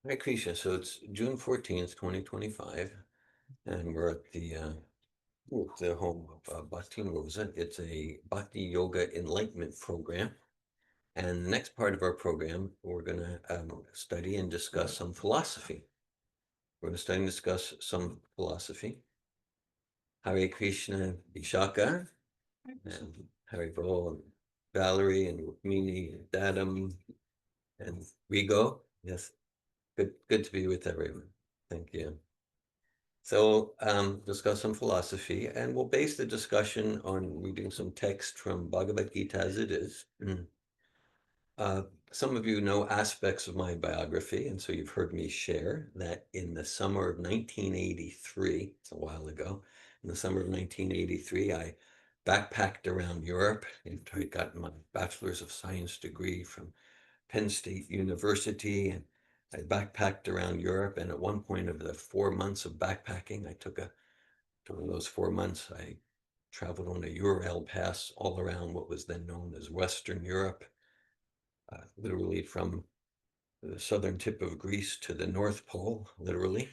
Hare Krishna. So it's June 14th, 2025, and we're at the home of Bhaktin Rosa. It's a Bhakti Yoga Enlightenment program. And the next part of our program, we're going to study and discuss some philosophy. We're going to study and discuss some philosophy. Hare Krishna, Vishaka, and Hare Bol, and Valerie, and Rukmini, and Dadam, and Rigo. Yes, good to be with everyone. Thank you. So discuss some philosophy, and we'll base the discussion on reading some text from Bhagavad Gita as it is. Some of you know aspects of my biography, and so you've heard me share that in the summer of 1983, it's a while ago, in the summer of 1983, I backpacked around Europe. I got my Bachelor's of Science degree from Penn State University, and I backpacked around Europe. And at one point of the 4 months of backpacking, during those 4 months, I traveled on a Ural pass all around what was then known as Western Europe, literally from the southern tip of Greece to the North Pole, literally.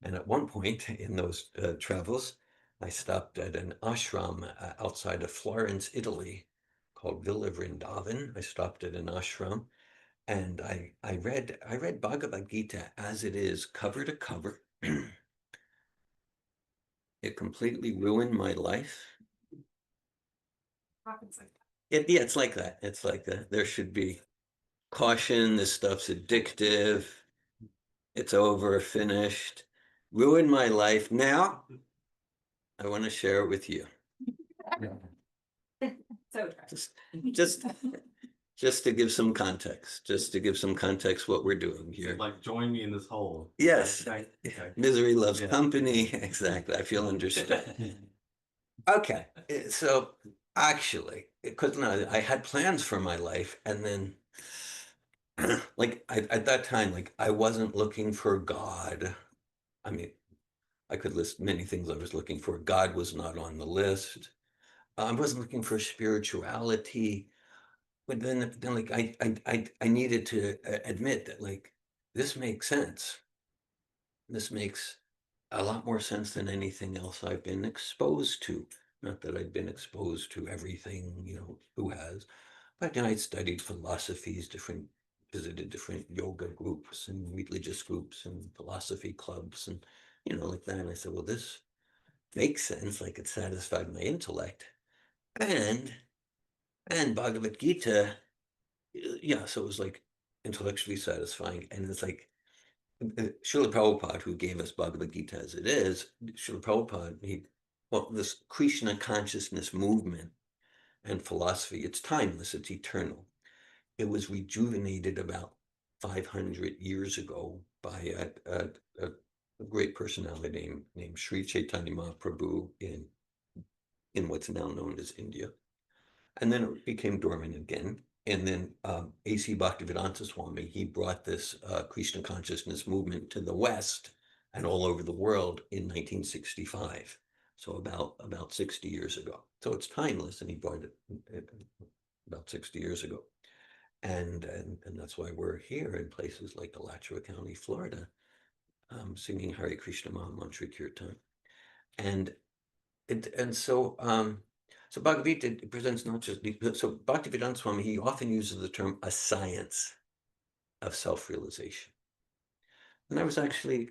And at one point in those travels, I stopped at an ashram outside of Florence, Italy, called Villa Vrindavan. I stopped at an ashram, and I read Bhagavad Gita as it is, cover to cover. It completely ruined my life. Happens like Yeah, it's like that. It's like that. There should be caution. This stuff's addictive. It's over, finished. Ruined my life. Now I want to share it with you. that. So Just just to give some context. Just to give some context what we're doing here. Like, join me in this hole. Yes. Okay. Misery loves Yeah. company. Exactly. I feel understood. Okay. So actually, because no, I had plans for my life, and then like at that time, like I wasn't looking for God. I mean, I could list many things I was looking for. God was not on the list. I wasn't looking for spirituality. But then like I needed to admit that like this makes sense. This makes a lot more sense than anything else I've been exposed to. Not that I've been exposed to everything, who has, but I studied philosophies, visited different yoga groups and religious groups and philosophy clubs and, like that. And I said, well, this makes sense, like it satisfied my intellect. And Bhagavad Gita, yeah, so it was like intellectually satisfying. And it's like Srila Prabhupada, who gave us Bhagavad Gita as it is, Srila Prabhupada, this Krishna consciousness movement and philosophy, it's timeless, it's eternal. It was rejuvenated about 500 years ago by a great personality named Sri Chaitanya Mahaprabhu in what's now known as India. And then it became dormant again. And then A.C. Bhaktivedanta Swami, he brought this Krishna consciousness movement to the West and all over the world in 1965. So about 60 years ago. So it's timeless, and he brought it about 60 years ago. And that's why we're here in places like Alachua County, Florida, singing Hare Krishna Mahamantra Kirtan. And so Bhagavad Gita presents not just, so Bhaktivedanta Swami, he often uses the term a science of self-realization. And I was actually,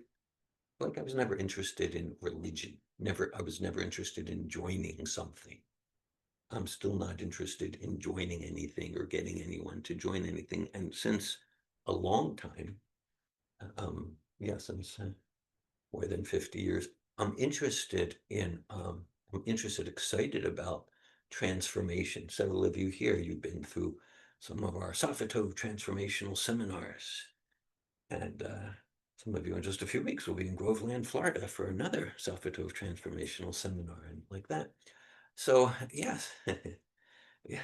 I was never interested in religion. I was never interested in joining something. I'm still not interested in joining anything or getting anyone to join anything. And since a long time, since more than 50 years, I'm excited about transformation. Several of you here, you've been through some of our Safatov transformational seminars. And some of you in just a few weeks will be in Groveland, Florida for another Safatov transformational seminar and like that. So yes, yeah.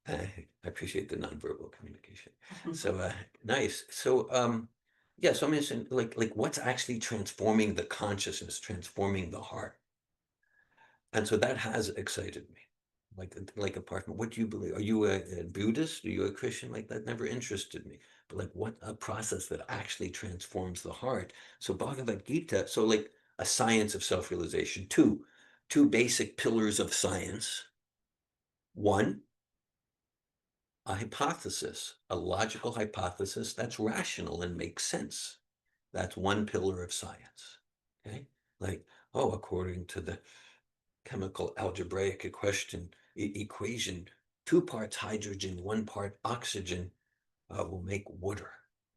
I appreciate the nonverbal communication. So nice. So so I'm interested, like what's actually transforming the consciousness, transforming the heart. And so that has excited me. like apart from what do you believe? Are you a Buddhist? Are you a Christian? Like that never interested me. But like what a process that actually transforms the heart. So Bhagavad Gita, so like a science of self-realization, two basic pillars of science. One, a hypothesis, a logical hypothesis that's rational and makes sense. That's one pillar of science. Okay. Like, oh, according to the chemical algebraic equation, 2 parts hydrogen, 1 part oxygen will make water.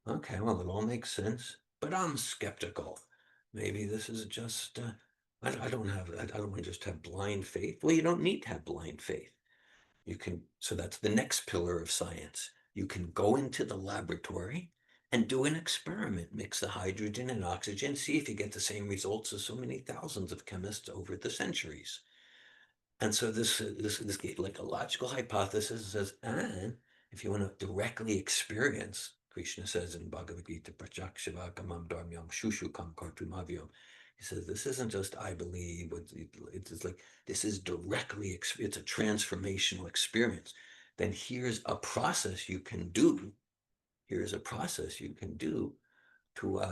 Okay, well, it all makes sense, but I'm skeptical. Maybe this is just, I don't just have blind faith. Well, you don't need to have blind faith. So that's the next pillar of science. You can go into the laboratory and do an experiment, mix the hydrogen and oxygen, see if you get the same results as so many thousands of chemists over the centuries. And so this gave like a logical hypothesis says, and if you want to directly experience, Krishna says in Bhagavad Gita, Prachakshavākamam dharmyam shushukam kartumavyam. He says, this isn't just I believe, it's like, this is directly, it's a transformational experience. Then here's a process you can do. Here's a process you can do to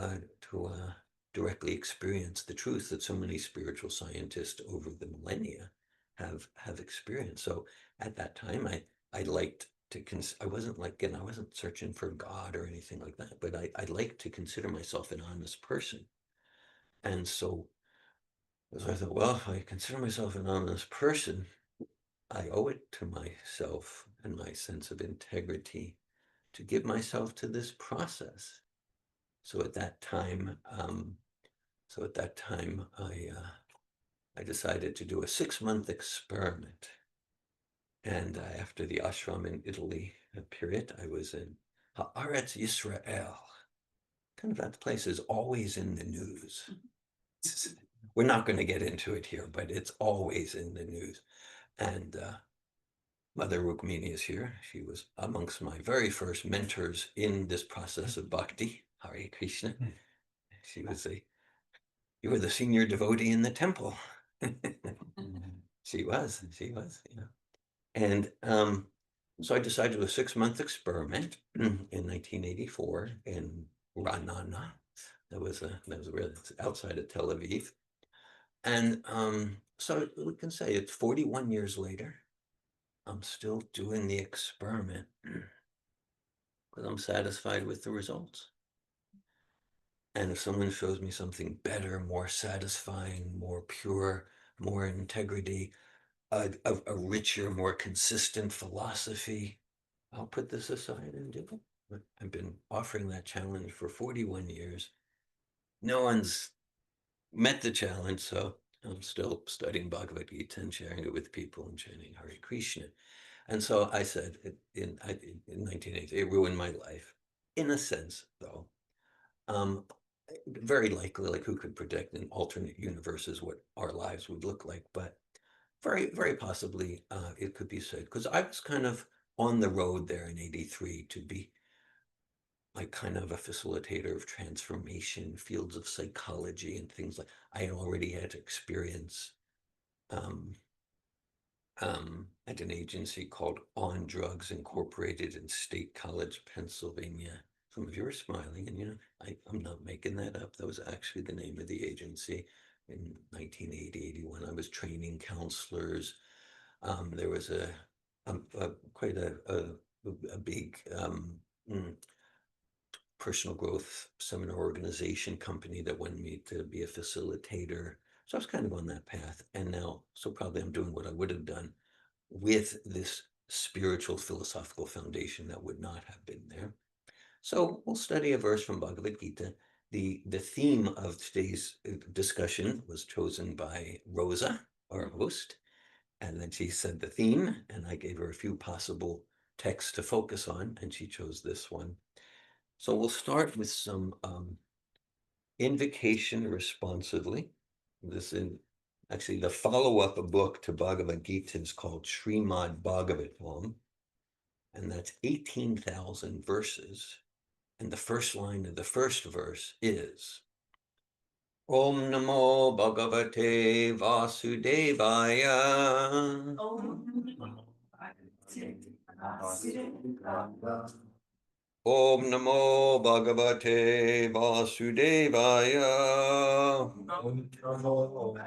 directly experience the truth that so many spiritual scientists over the millennia have experienced. So at that time, I liked to I wasn't like, and I wasn't searching for God or anything like that, but I liked to consider myself an honest person. And so I thought, well, if I consider myself an honest person, I owe it to myself and my sense of integrity to give myself to this process. So at that time, I decided to do a 6-month experiment. And after the ashram in Italy period, I was in Haaretz Yisrael. Kind of that place is always in the news. We're not going to get into it here, but it's always in the news. And Mother Rukmini is here. She was amongst my very first mentors in this process of bhakti, Hare Krishna. She was you were the senior devotee in the temple. She was, yeah. And so I decided to do a 6-month experiment in 1984 in Ra'anana. That was really outside of Tel Aviv. And so we can say it's 41 years later. I'm still doing the experiment because I'm satisfied with the results. And if someone shows me something better, more satisfying, more pure, more integrity, a richer, more consistent philosophy, I'll put this aside and do it. I've been offering that challenge for 41 years. No one's met the challenge, so I'm still studying Bhagavad Gita and sharing it with people and chanting Hare Krishna. And so I said in 1980, it ruined my life. In a sense, though, very likely, like who could predict in alternate universes what our lives would look like, but very, very possibly it could be said, because I was kind of on the road there in 83 to be like kind of a facilitator of transformation, fields of psychology and things like I already had experience um, at an agency called On Drugs Incorporated in State College, Pennsylvania. Some of you are smiling, and I'm not making that up. That was actually the name of the agency in 1980, 81. I was training counselors. There was quite a big personal growth seminar organization company that wanted me to be a facilitator. So I was kind of on that path. And now, so probably I'm doing what I would have done with this spiritual philosophical foundation that would not have been there. So we'll study a verse from Bhagavad Gita. The theme of today's discussion was chosen by Rosa, our host. And then she said the theme, and I gave her a few possible texts to focus on, and she chose this one. So we'll start with some invocation responsively. This is actually the follow-up book to Bhagavad Gita is called Srimad Bhagavatam, and that's 18,000 verses. And the first line of the first verse is, Om Namo Bhagavate Vasudevaya. Om Namo Bhagavate Vasudevaya. Om Namo Bhagavate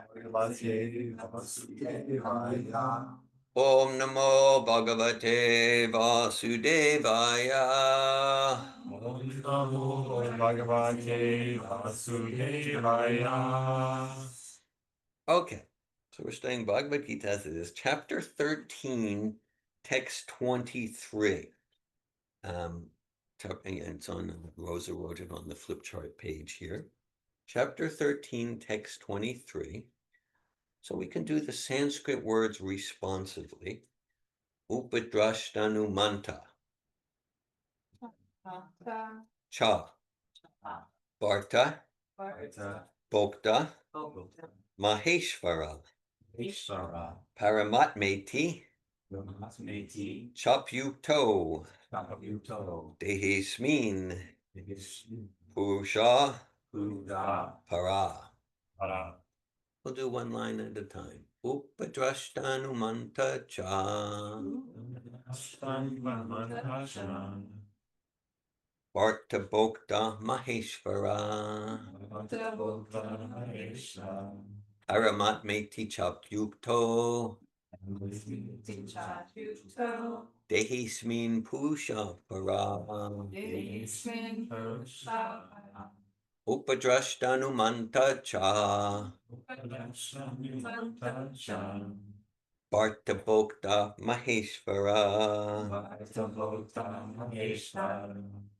Vasudevaya. Om Namo Bhagavate Vasudevaya. Okay, so we're studying Bhagavad Gita as it is, chapter 13, text 23. And it's on, Rosa wrote it on the flip chart page here. Chapter 13, text 23. So we can do the Sanskrit words responsively. Upadrashtanumanta. Cha. Bharta. Bhokta. Maheshvara. Paramatmeti. Chapyukto. Dehesmin. Purusha. Para. We'll do one line at a time. Upadrashtanumanta cha. Bharta Bhokta Maheshvara. Paramatmeti Chapyukto. Dehesmin Purusha Para. Upadrashtanumanta cha. Bharta Bhokta Maheshvara.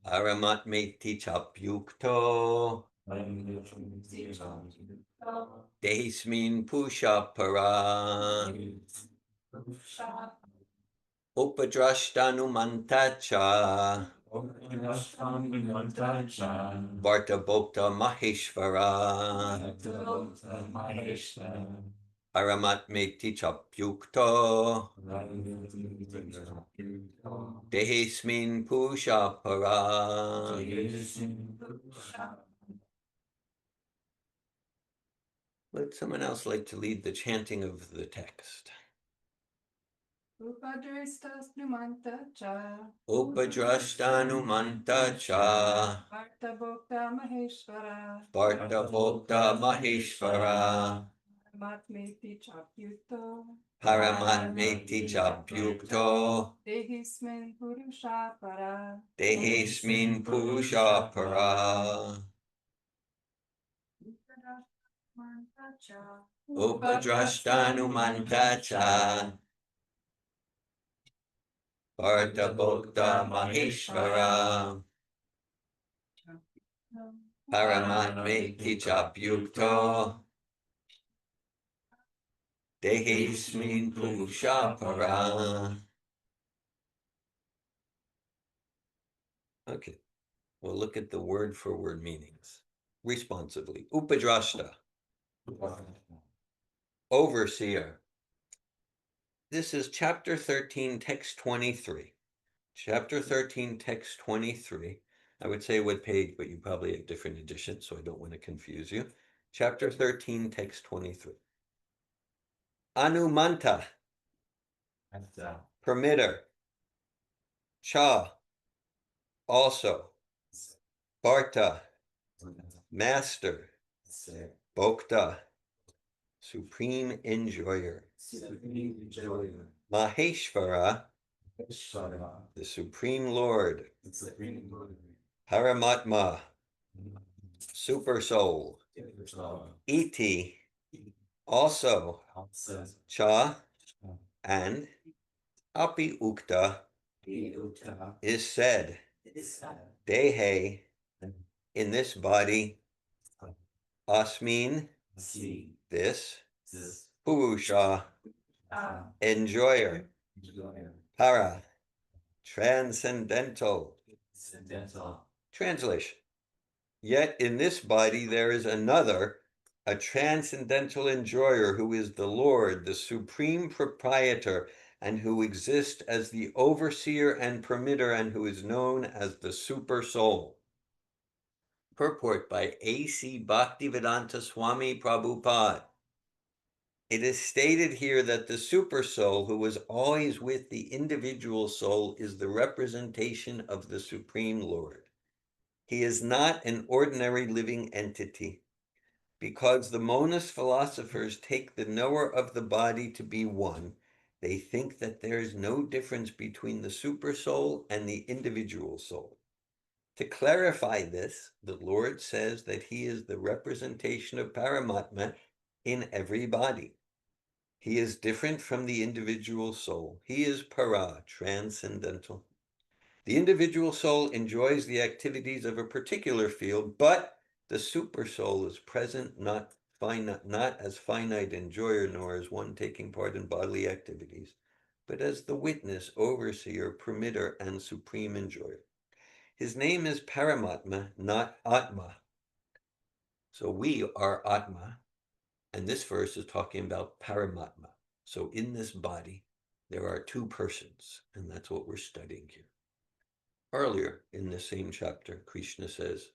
Paramatmeti Chapyukto. Dehesmin Purusha Para. Upadrashtanumanta cha. Bharta Bhokta Maheshvara. Paramatmeti Chapyukto. Dehesmin Purusha Para. Would someone else like to lead the chanting of the text? Upadrashtanumanta cha. Upadrashtanumanta cha. Bhakta Bhokta Maheshwara. Bharta Bhokta Maheshvara. Paramatmeti Chapyuto. Paramatmeti Chapyukto. Dehismin Purusha Para. Dehesmin Purusha Para. Upadrashtanumanta cha. Bharta Bhokta Maheshvara. Paramatmeti Chapyukto. Dehesmin Purusha Para. Okay, we'll look at the word for word meanings responsively. Upadrashta, overseer. This is chapter 13, text 23. Chapter 13, text 23. I would say what page, but you probably have different editions, so I don't want to confuse you. Chapter 13, text 23. Anumanta, permitter. Cha, also. Bharta, master. Bhokta, supreme enjoyer. Maheshvara, the supreme lord. Paramatma, super soul. Iti, also. Cha, and. Api ukta, is said. Dehe, in this body. Asmin, this. Purusha, enjoyer. Para, transcendental. Translation. Yet in this body there is another, a transcendental enjoyer who is the Lord, the supreme proprietor, and who exists as the overseer and permitter, and who is known as the super soul. Purport by A.C. Bhaktivedanta Swami Prabhupada. It is stated here that the super soul, who is always with the individual soul, is the representation of the Supreme Lord. He is not an ordinary living entity. Because the monist philosophers take the knower of the body to be one, they think that there is no difference between the super soul and the individual soul. To clarify this, the Lord says that he is the representation of Paramatma in every body. He is different from the individual soul. He is para, transcendental. The individual soul enjoys the activities of a particular field, but the super soul is present not as finite enjoyer, nor as one taking part in bodily activities, but as the witness, overseer, permitter, and supreme enjoyer. His name is Paramatma, not Atma. So we are Atma, and this verse is talking about Paramatma. So in this body, there are two persons, and that's what we're studying here. Earlier in the same chapter, Krishna says,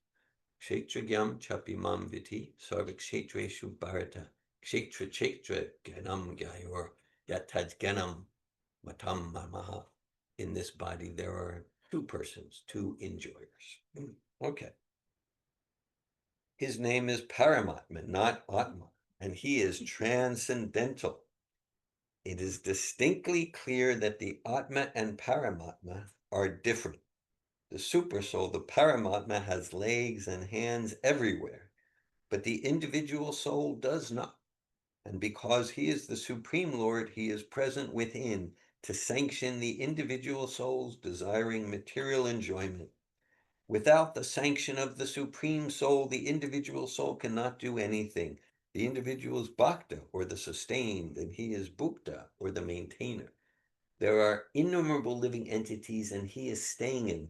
Kshetragyam chapimam viti sarvakshetreshu bharata kshetra chetra ganam gayor yatad ganam matam mamaha. In this body, there are two persons, two enjoyers. Okay. His name is Paramatma, not Atma, and he is transcendental. It is distinctly clear that the Atma and Paramatma are different. The supersoul, the Paramatma, has legs and hands everywhere, but the individual soul does not. And because he is the Supreme Lord, he is present within to sanction the individual soul's desiring material enjoyment. Without the sanction of the Supreme Soul, the individual soul cannot do anything. The individual is bhakta, or the sustained, and he is bhukta, or the maintainer. There are innumerable living entities, and he is staying in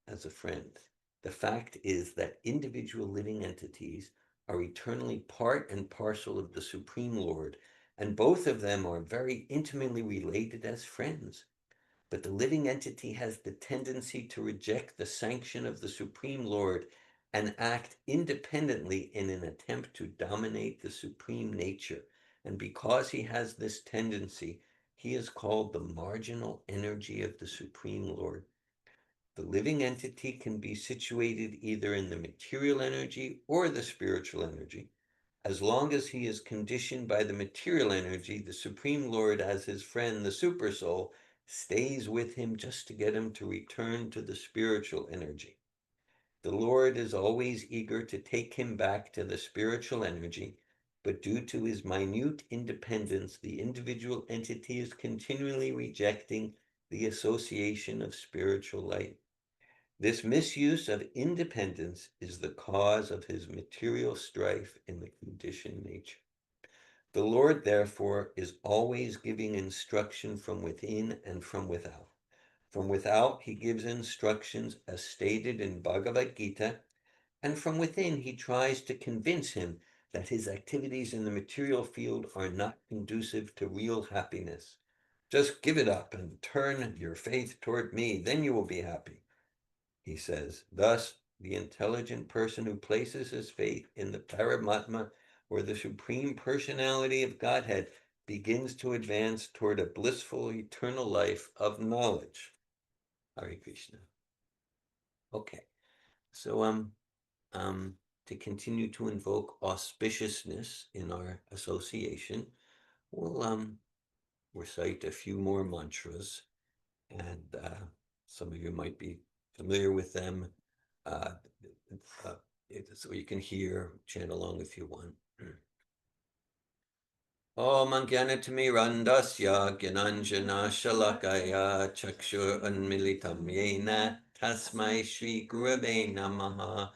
as a friend. The fact is that individual living entities are eternally part and parcel of the Supreme Lord, and both of them are very intimately related as friends. But the living entity has the tendency to reject the sanction of the Supreme Lord and act independently in an attempt to dominate the Supreme Nature. And because he has this tendency, he is called the marginal energy of the Supreme Lord. The living entity can be situated either in the material energy or the spiritual energy. As long as he is conditioned by the material energy, the Supreme Lord, as his friend, the Supersoul, stays with him just to get him to return to the spiritual energy. The Lord is always eager to take him back to the spiritual energy, but due to his minute independence, the individual entity is continually rejecting the association of spiritual light. This misuse of independence is the cause of his material strife in the conditioned nature. The Lord, therefore, is always giving instruction from within and from without. From without, he gives instructions as stated in Bhagavad Gita, and from within, he tries to convince him that his activities in the material field are not conducive to real happiness. Just give it up and turn your faith toward me, then you will be happy, he says. Thus, the intelligent person who places his faith in the Paramatma, or the Supreme Personality of Godhead, begins to advance toward a blissful eternal life of knowledge. Hare Krishna. Okay, so to continue to invoke auspiciousness in our association, we'll recite a few more mantras, and some of you might be familiar with them. Uh, so you can hear, chant along if you want. Om Jnanatimirandasya Gyananjana Shalakaya Chakshur Unmilitam Yena Tasmai Shri Gurave Namaha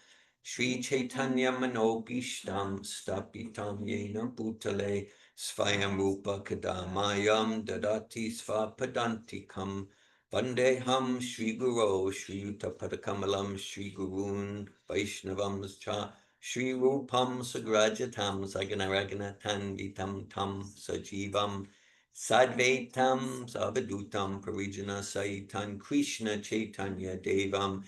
Shri Chaitanya Manobishtam Stapitam Yena Bhutale Svayam Rupa Kadamayam Dadati Svapadantikam Vandeham Shri Guru Shri Yuta Padakamalam Shri Gurun Vaishnavams Cha Shri Rupam Sagrajatam Saganaraganatam Vitam Tam Sajivam Sadvaitam Savadutam Parijana Saitan Krishna Chaitanya Devam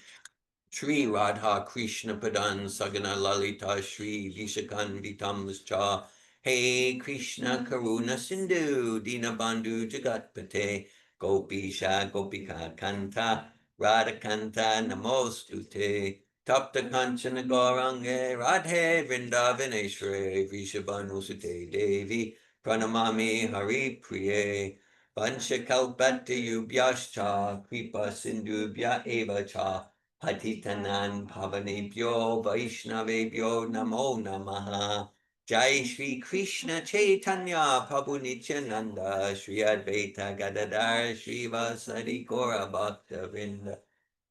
Shri Radha Krishna Padan Sagana Lalita Shri Vishakan Vitam Cha Hey Krishna Karuna Sindhu Dinabandhu Jagatpate Gopisha Gopika Kanta Radha Kanta Namostute Tapta Kanchana Gaurange Radhe Vrindavaneshware Vishabhanu Sute Devi Pranamami Hari Priye Vanchakalpatayubhyascha Kripa Sindhubhya Eva Cha Patitanan Pavanebhyo Vaishnavebhyo Namo Namaha Jai Shri Krishna Chaitanya Prabhu Nityananda Shri Advaita Gadadhar Shri Vasari Gaura Bhakta Vrinda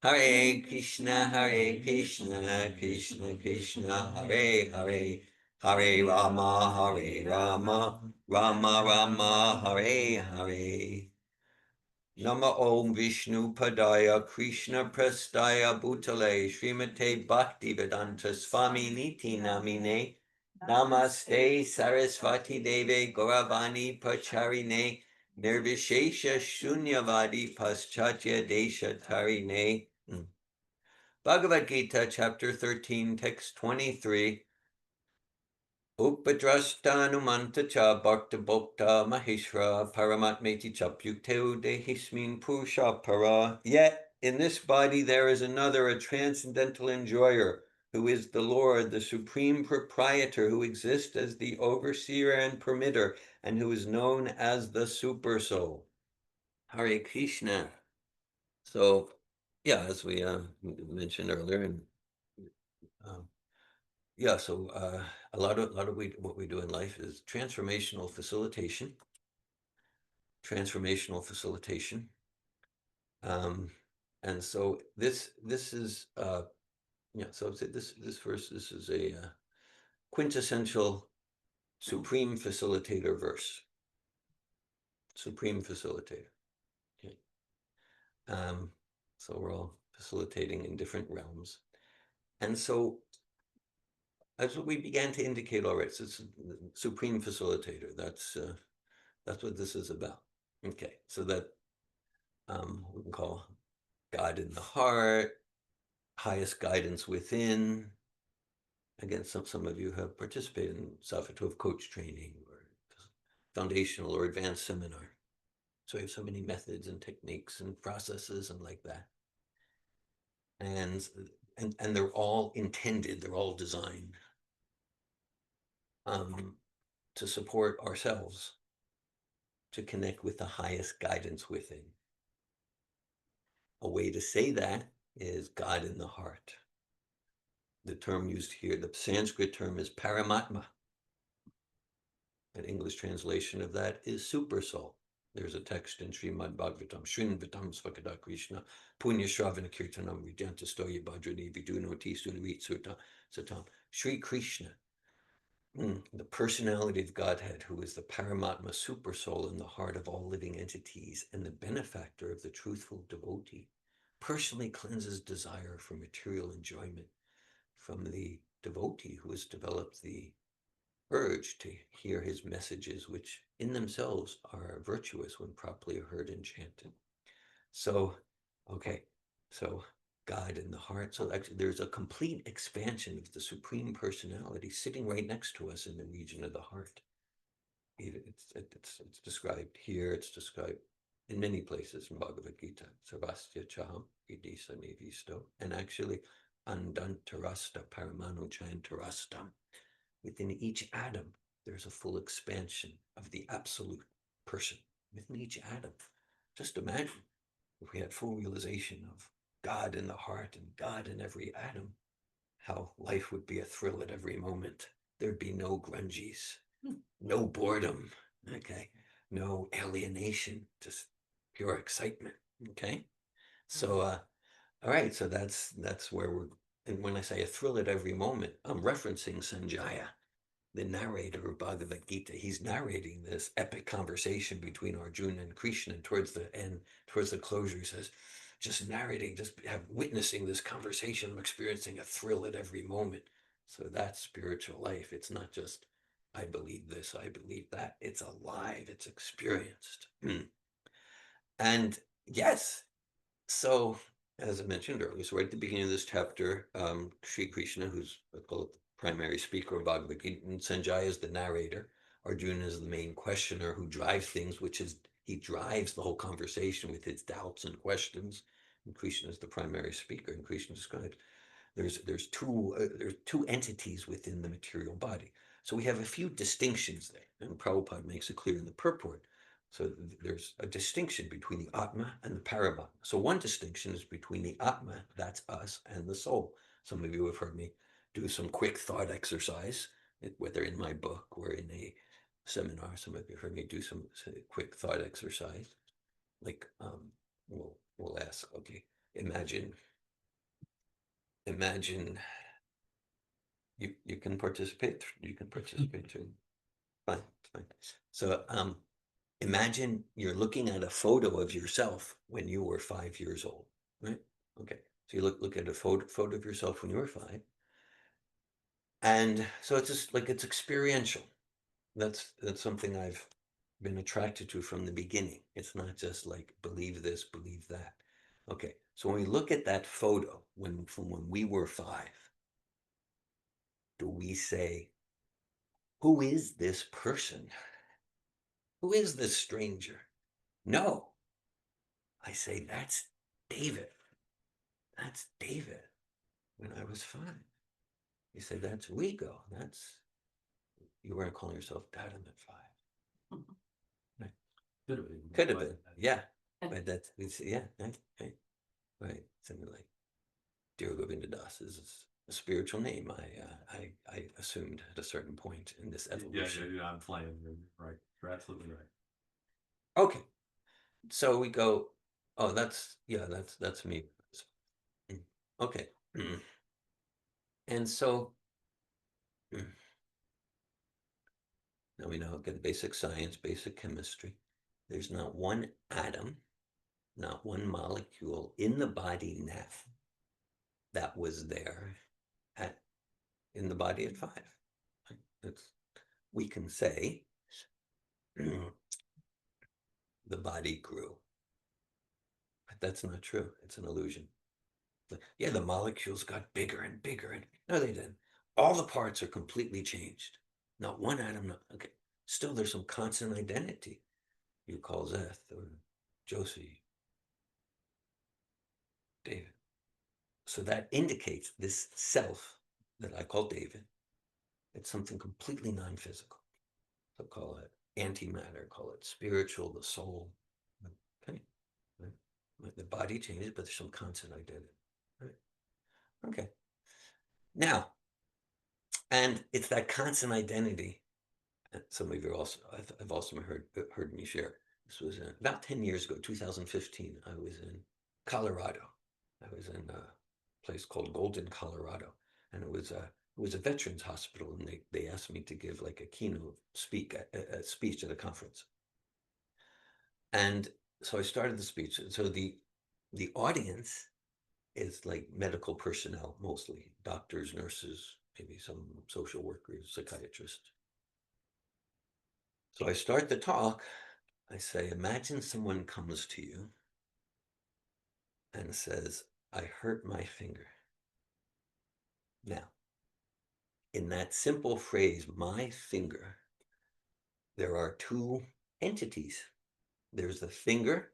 Hare Krishna Krishna Krishna Hare Hare Hare Rama Rama Rama Hare Hare Nama Om Vishnu Padaya Krishna Prestaya Bhutale Srimate Bhakti Vedanta Swami Niti Namine Namaste Sarasvati Deve Gauravani Pacharine Nirvishesha Shunyavadi Paschatya Desha Tarine. Bhagavad Gita chapter 13 text 23. Upadrashtanumanta cha bhakta bhokta maheshra paramatmeti cha pyukteu dehismin purusha para. Yet in this body there is another, a transcendental enjoyer, who is the Lord, the supreme proprietor, who exists as the overseer and permitter, and who is known as the super soul. Hare Krishna. So, yeah, as we mentioned earlier, and yeah, so a lot of what we do in life is transformational facilitation. And so this is so this verse, this is a quintessential supreme facilitator verse. Supreme facilitator. Okay. So we're all facilitating in different realms, and so that's what we began to indicate already. So it's supreme facilitator. That's what this is about. Okay, so that we can call God in the heart, highest guidance within. Again, some of you have participated in Safatov coach training or foundational or advanced seminar. So we have so many methods and techniques and processes and like that. And they're all intended, they're all designed to support ourselves to connect with the highest guidance within. A way to say that is God in the heart. The term used here, the Sanskrit term is Paramatma. An English translation of that is super soul. There's a text in Srimad Bhagavatam, Srinvatam Svakada Krishna, Punya Shravana Kirtanam, Vijanta Stoya Bhadrani, Vidunoti Sunavit Satam. Sri Krishna, the personality of Godhead, who is the Paramatma super soul in the heart of all living entities and the benefactor of the truthful devotee, personally cleanses desire for material enjoyment from the devotee who has developed the urge to hear his messages, which in themselves are virtuous when properly heard and chanted. So, okay, so God in the heart. So actually, there's a complete expansion of the Supreme Personality sitting right next to us in the region of the heart. It's described here. It's described in many places in Bhagavad Gita. Sarvasya chaham idisa nevisto. And actually, andantarasta paramanu chantarastam. Within each atom, there's a full expansion of the absolute person. Within each atom. Just imagine if we had full realization of God in the heart and God in every atom, how life would be a thrill at every moment. There'd be no grungies, no boredom, okay, no alienation, just pure excitement, okay? So, all right, so that's where we're, and when I say a thrill at every moment, I'm referencing Sanjaya, the narrator of Bhagavad Gita. He's narrating this epic conversation between Arjuna and Krishna, and towards the end, towards the closure, he says, just narrating, just witnessing this conversation, I'm experiencing a thrill at every moment. So that's spiritual life. It's not just, I believe this, I believe that. It's alive, it's experienced. And yes, so as I mentioned earlier, so right at the beginning of this chapter, Sri Krishna, who's called the primary speaker of Bhagavad Gita, and Sanjaya is the narrator. Arjuna is the main questioner who drives things, which is he drives the whole conversation with his doubts and questions. And Krishna is the primary speaker, and Krishna describes there's two entities within the material body. So we have a few distinctions there, and Prabhupada makes it clear in the purport. So there's a distinction between the Atma and the Paramatma. So one distinction is between the Atma, that's us, and the soul. Some of you have heard me do some quick thought exercise, whether in my book or in a seminar. Some of you have heard me do some quick thought exercise. Like we'll ask, okay, imagine you can participate. You can participate too. Fine, fine. So imagine you're looking at a photo of yourself when you were 5 years old, right? Okay. So you look at a photo of yourself when you were 5. And so it's just like it's experiential. That's something I've been attracted to from the beginning. It's not just like believe this, believe that. Okay. So when we look at that photo from when we were 5, do we say, who is this person? Who is this stranger? No. I say, that's David. That's David when I was 5. You say, that's Rigo. You weren't calling yourself Dad at 5. Right. Could have been. Yeah. Right. Yeah. Right. Something like Dhira Govinda Das is a spiritual name. I assumed at a certain point in this evolution. Yeah, I'm playing. Right. You're absolutely right. Okay. So we go, oh, that's me. Okay. And so now we know, get basic science, basic chemistry. There's not one atom, not one molecule in the body now that was there in the body at 5. We can say the body grew, but that's not true. It's an illusion. Yeah, the molecules got bigger and bigger, and no, they didn't. All the parts are completely changed. Not one atom. Okay. Still, there's some constant identity. You call Zeth or Josie, David. So that indicates this self that I call David. It's something completely non-physical. So call it antimatter, call it spiritual, the soul. Okay. Right. The body changes, but there's some constant identity. Right. Okay. Now, and it's that constant identity. Some of you also, I've also heard me share. This was about 10 years ago, 2015. I was in Colorado. I was in a place called Golden, Colorado, and it was a veterans hospital, and they asked me to give like a keynote speech at a conference. And so I started the speech. So the audience is like medical personnel, mostly doctors, nurses, maybe some social workers, psychiatrists. So I start the talk. I say, imagine someone comes to you and says, I hurt my finger. Now, in that simple phrase, my finger, there are two entities. There's the finger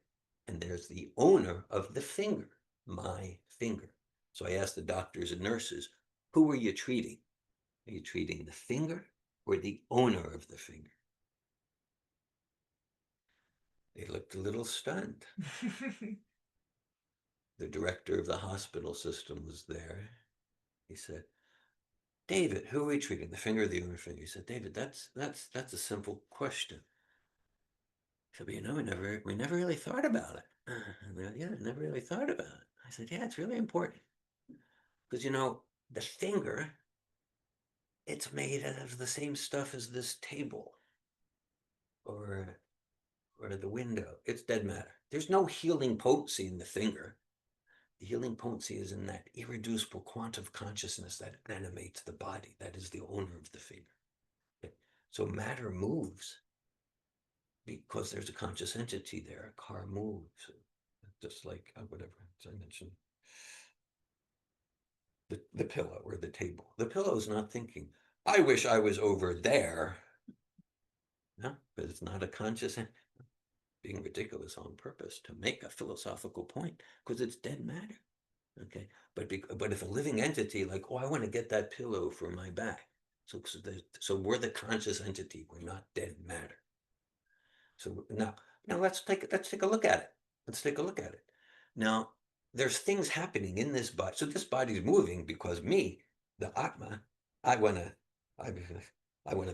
and there's the owner of the finger, my finger. So I asked the doctors and nurses, who are you treating? Are you treating the finger or the owner of the finger? They looked a little stunned. The director of the hospital system was there. He said, David, who are we treating? The finger or the owner finger? He said, David, that's a simple question. He said, but we never really thought about it. Yeah, I never really thought about it. I said, yeah, it's really important. Because the finger, it's made out of the same stuff as this table or the window. It's dead matter. There's no healing potency in the finger. The healing potency is in that irreducible quantum consciousness that animates the body. That is the owner of the finger. Okay. So matter moves because there's a conscious entity there. A car moves, just like whatever I mentioned, the pillow or the table. The pillow is not thinking, I wish I was over there. No, but it's not a conscious being ridiculous on purpose to make a philosophical point because it's dead matter. Okay, but if a living entity like, oh, I want to get that pillow for my back, so we're the conscious entity. We're not dead matter. So now let's take a look at it. Let's take a look at it. Now there's things happening in this body. So this body is moving because me, the Atma, I wanna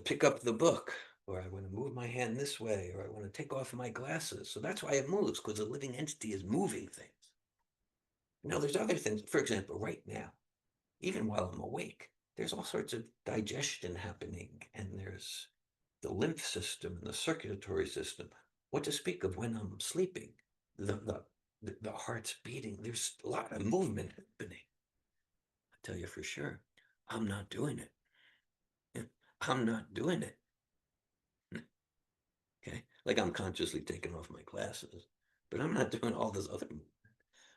pick up the book, or I want to move my hand this way, or I want to take off my glasses. So that's why it moves, because a living entity is moving things. Now there's other things. For example, right now, even while I'm awake, there's all sorts of digestion happening, and there's the lymph system and the circulatory system. What to speak of when I'm sleeping? The heart's beating. There's a lot of movement happening. I tell you for sure, I'm not doing it. I'm not doing it. Okay, like I'm consciously taking off my glasses, but I'm not doing all this other movement.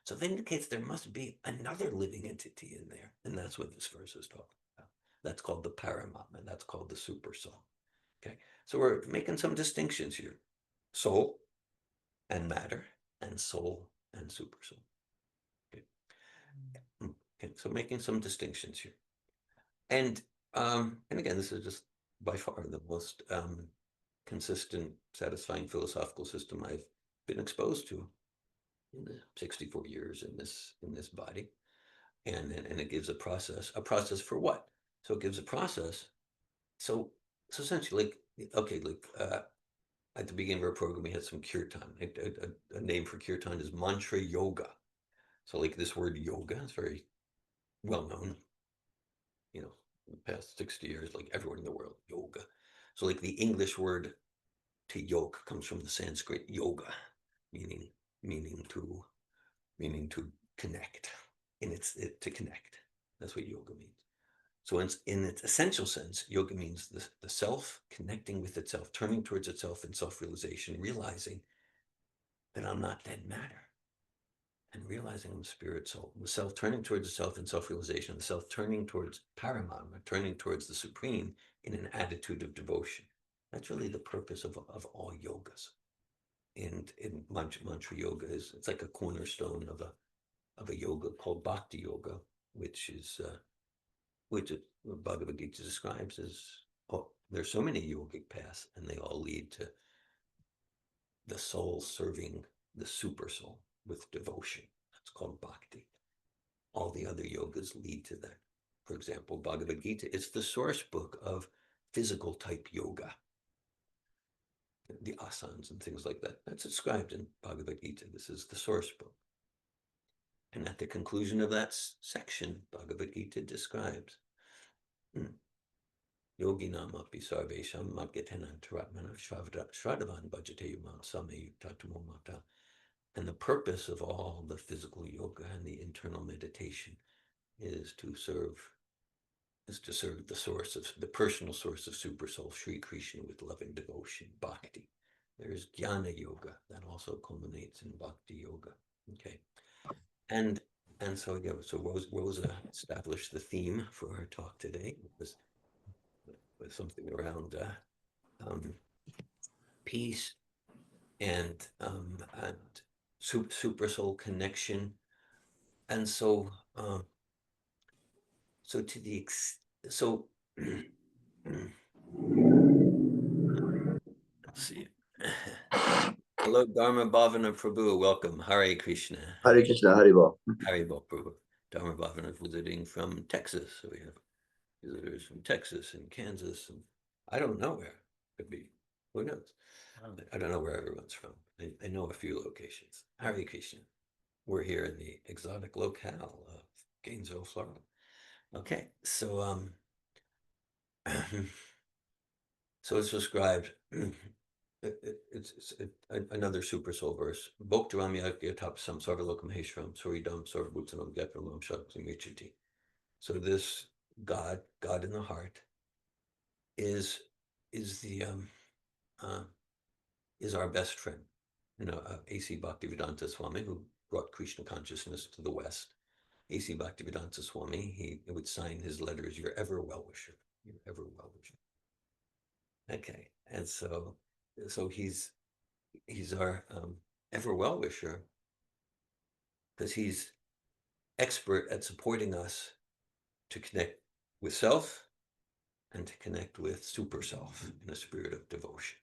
So that indicates there must be another living entity in there, and that's what this verse is talking about. That's called the Paramatma. That's called the super soul. Okay, so we're making some distinctions here: soul and matter, and soul and super soul. Okay, okay, so making some distinctions here, and again, this is just by far the most consistent, satisfying philosophical system I've been exposed to in the 64 years in this body. And it gives a process for what? So it gives a process. So essentially, at the beginning of our program, we had some kirtan. A name for kirtan is mantra yoga. So like this word yoga is very well known, in the past 60 years, like everyone in the world, yoga. So like the English word to yoke comes from the Sanskrit yoga, meaning to connect. To connect. That's what yoga means. So in its essential sense, yoga means the self connecting with itself, turning towards itself in self-realization, realizing that I'm not dead matter, and realizing I'm spirit soul. The self turning towards itself in self-realization, the self turning towards Paramatma, turning towards the supreme in an attitude of devotion. That's really the purpose of all yogas. And in mantra yoga it's like a cornerstone of a yoga called Bhakti yoga, which Bhagavad Gita describes as, there's so many yogic paths, and they all lead to the soul serving the super soul with devotion. That's called Bhakti. All the other yogas lead to that. For example, Bhagavad Gita is the source book of physical type yoga. The asanas and things like that. That's described in Bhagavad Gita. This is the source book. And at the conclusion of that section, Bhagavad Gita describes Yoginam api sarvesham madgitenantaratmana shravadavan bhajate yumam same tatumo mata. And the purpose of all the physical yoga and the internal meditation is to serve the personal source of super soul, Sri Krishna, with loving devotion, bhakti. There's jnana yoga that also culminates in bhakti yoga. Okay, and so Rosa established the theme for her talk today. It was something around peace and super soul connection, and so to the so let's see. Hello, Dharma Bhavana Prabhu. Welcome. Hare Krishna. Hare Krishna, Hare Bol. Hare Bol Prabhu. Dharma Bhavana is visiting from Texas. So we have visitors from Texas and Kansas, and I don't know where. Could be. Who knows? I don't know where everyone's from. I know a few locations. Hare Krishna. We're here in the exotic locale of Gainesville, Florida. Okay, so so it's described. It's another super soul verse. Bhoktaram yagyatapsam sarvalokam heshram soridam sarvabhutanam gyapalam shakti michiti. So this God in the heart, is our best friend. A.C. Bhaktivedanta Swami, who brought Krishna consciousness to the West A.C. Bhaktivedanta Swami, he would sign his letters, "Your ever well-wisher, your ever well-wisher." Okay, and so he's our ever well-wisher because he's expert at supporting us to connect with self and to connect with super self in a spirit of devotion.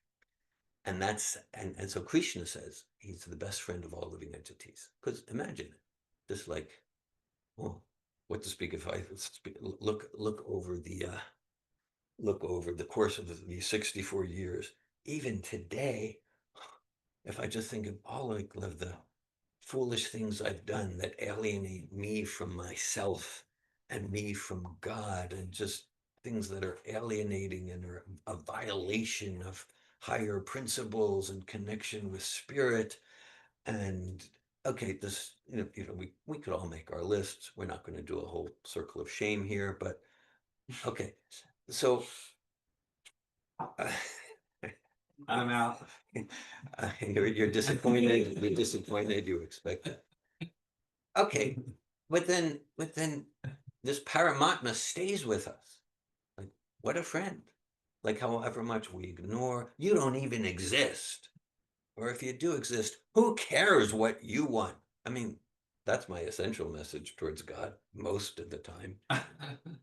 And that's and so Krishna says he's the best friend of all living entities. Because imagine it, just like, oh, what to speak if I look over the course of these 64 years, even today, if I just think of all of the foolish things I've done that alienate me from myself and me from God, and just things that are alienating and are a violation of higher principles and connection with spirit. And okay, this, we could all make our lists. We're not going to do a whole circle of shame here, but okay. So I'm out. you're disappointed. You're disappointed. You expect it. Okay, but then this Paramatma stays with us. Like, what a friend. Like, however much we ignore, you don't even exist. Or if you do exist, who cares what you want? I mean, that's my essential message towards God most of the time.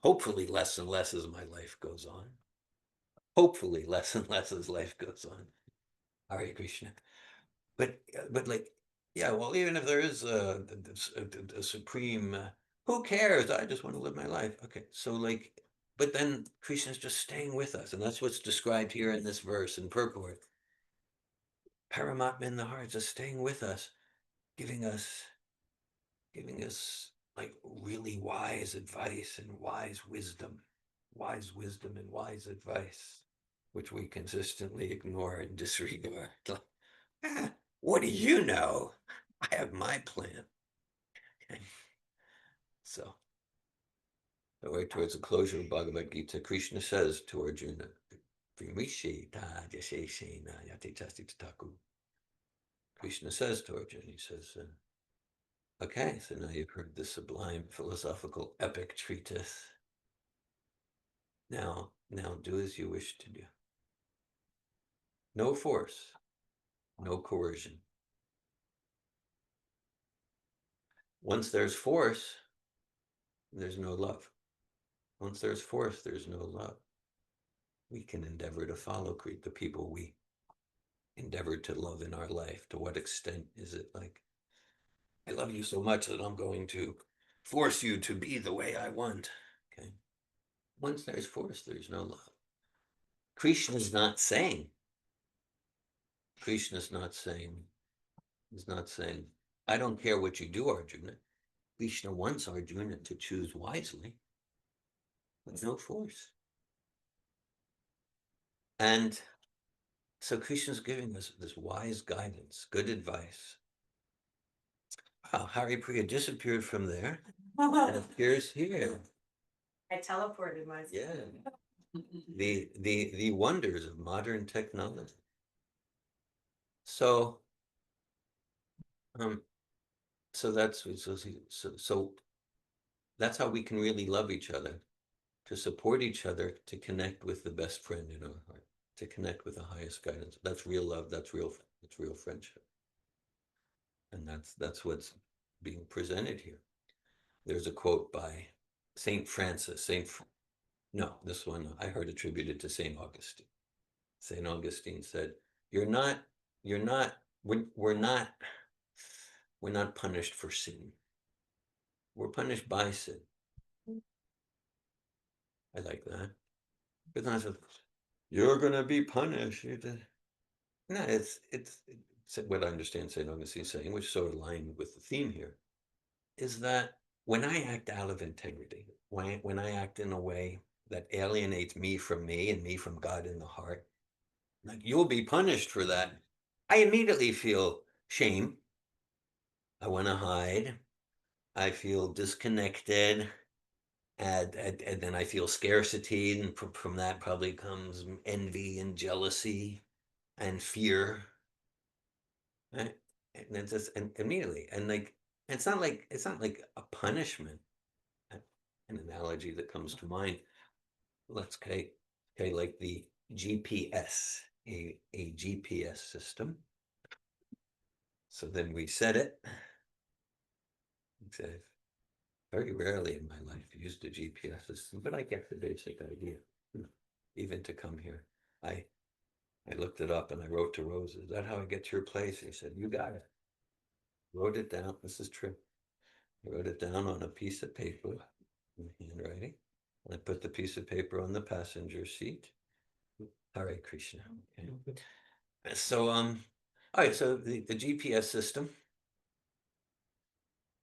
Hopefully less and less as my life goes on. Hopefully less and less as life goes on. Hare Krishna. But like, yeah, well, even if there is a supreme, who cares? I just want to live my life. Okay, so like, but then Krishna's just staying with us, and that's what's described here in this verse in purport. Paramatma in the heart, just staying with us, giving us like really wise advice and wise wisdom and wise advice, which we consistently ignore and disregard. Like, what do you know? I have my plan. Okay. So, right towards the closure of Bhagavad Gita, Krishna says to Arjuna, Krishna says to Arjuna, he says, okay, so now you've heard this sublime philosophical epic treatise. Now do as you wish to do. No force, no coercion. Once there's force, there's no love. Once there's force, there's no love. We can endeavor to follow the people we endeavor to love in our life. To what extent is it like, I love you so much that I'm going to force you to be the way I want? Okay. Once there's force, there's no love. Krishna's not saying, I don't care what you do, Arjuna. Krishna wants Arjuna to choose wisely, but no force. And so Krishna's giving us this wise guidance, good advice. Wow, Hari Priya disappeared from there and appears here. I teleported myself. Yeah. The wonders of modern technology. So that's how we can really love each other, to support each other, to connect with the best friend in our heart, to connect with the highest guidance. That's real love. That's real friendship. And that's what's being presented here. There's a quote by Saint Francis. No, this one I heard attributed to Saint Augustine. Saint Augustine said, we're not punished for sin. We're punished by sin. I like that. But not so, you're gonna be punished. No, it's what I understand Saint Augustine saying, which is so aligned with the theme here, is that when I act out of integrity, when I act in a way that alienates me from me and me from God in the heart, like, you'll be punished for that. I immediately feel shame. I want to hide. I feel disconnected. And then I feel scarcity. And from that probably comes envy and jealousy and fear. Right? And it's just, and immediately. And like, it's not like a punishment. An analogy that comes to mind. Let's okay, like the GPS, a GPS system. So then we set it. I've very rarely in my life used a GPS system, but I get the basic idea. Even to come here, I looked it up and I wrote to Rosa, "Is that how I get to your place?" He said, "You got it." Wrote it down. This is true. I wrote it down on a piece of paper in handwriting. And I put the piece of paper on the passenger seat. Hare Krishna. Okay. So all right, so the GPS system,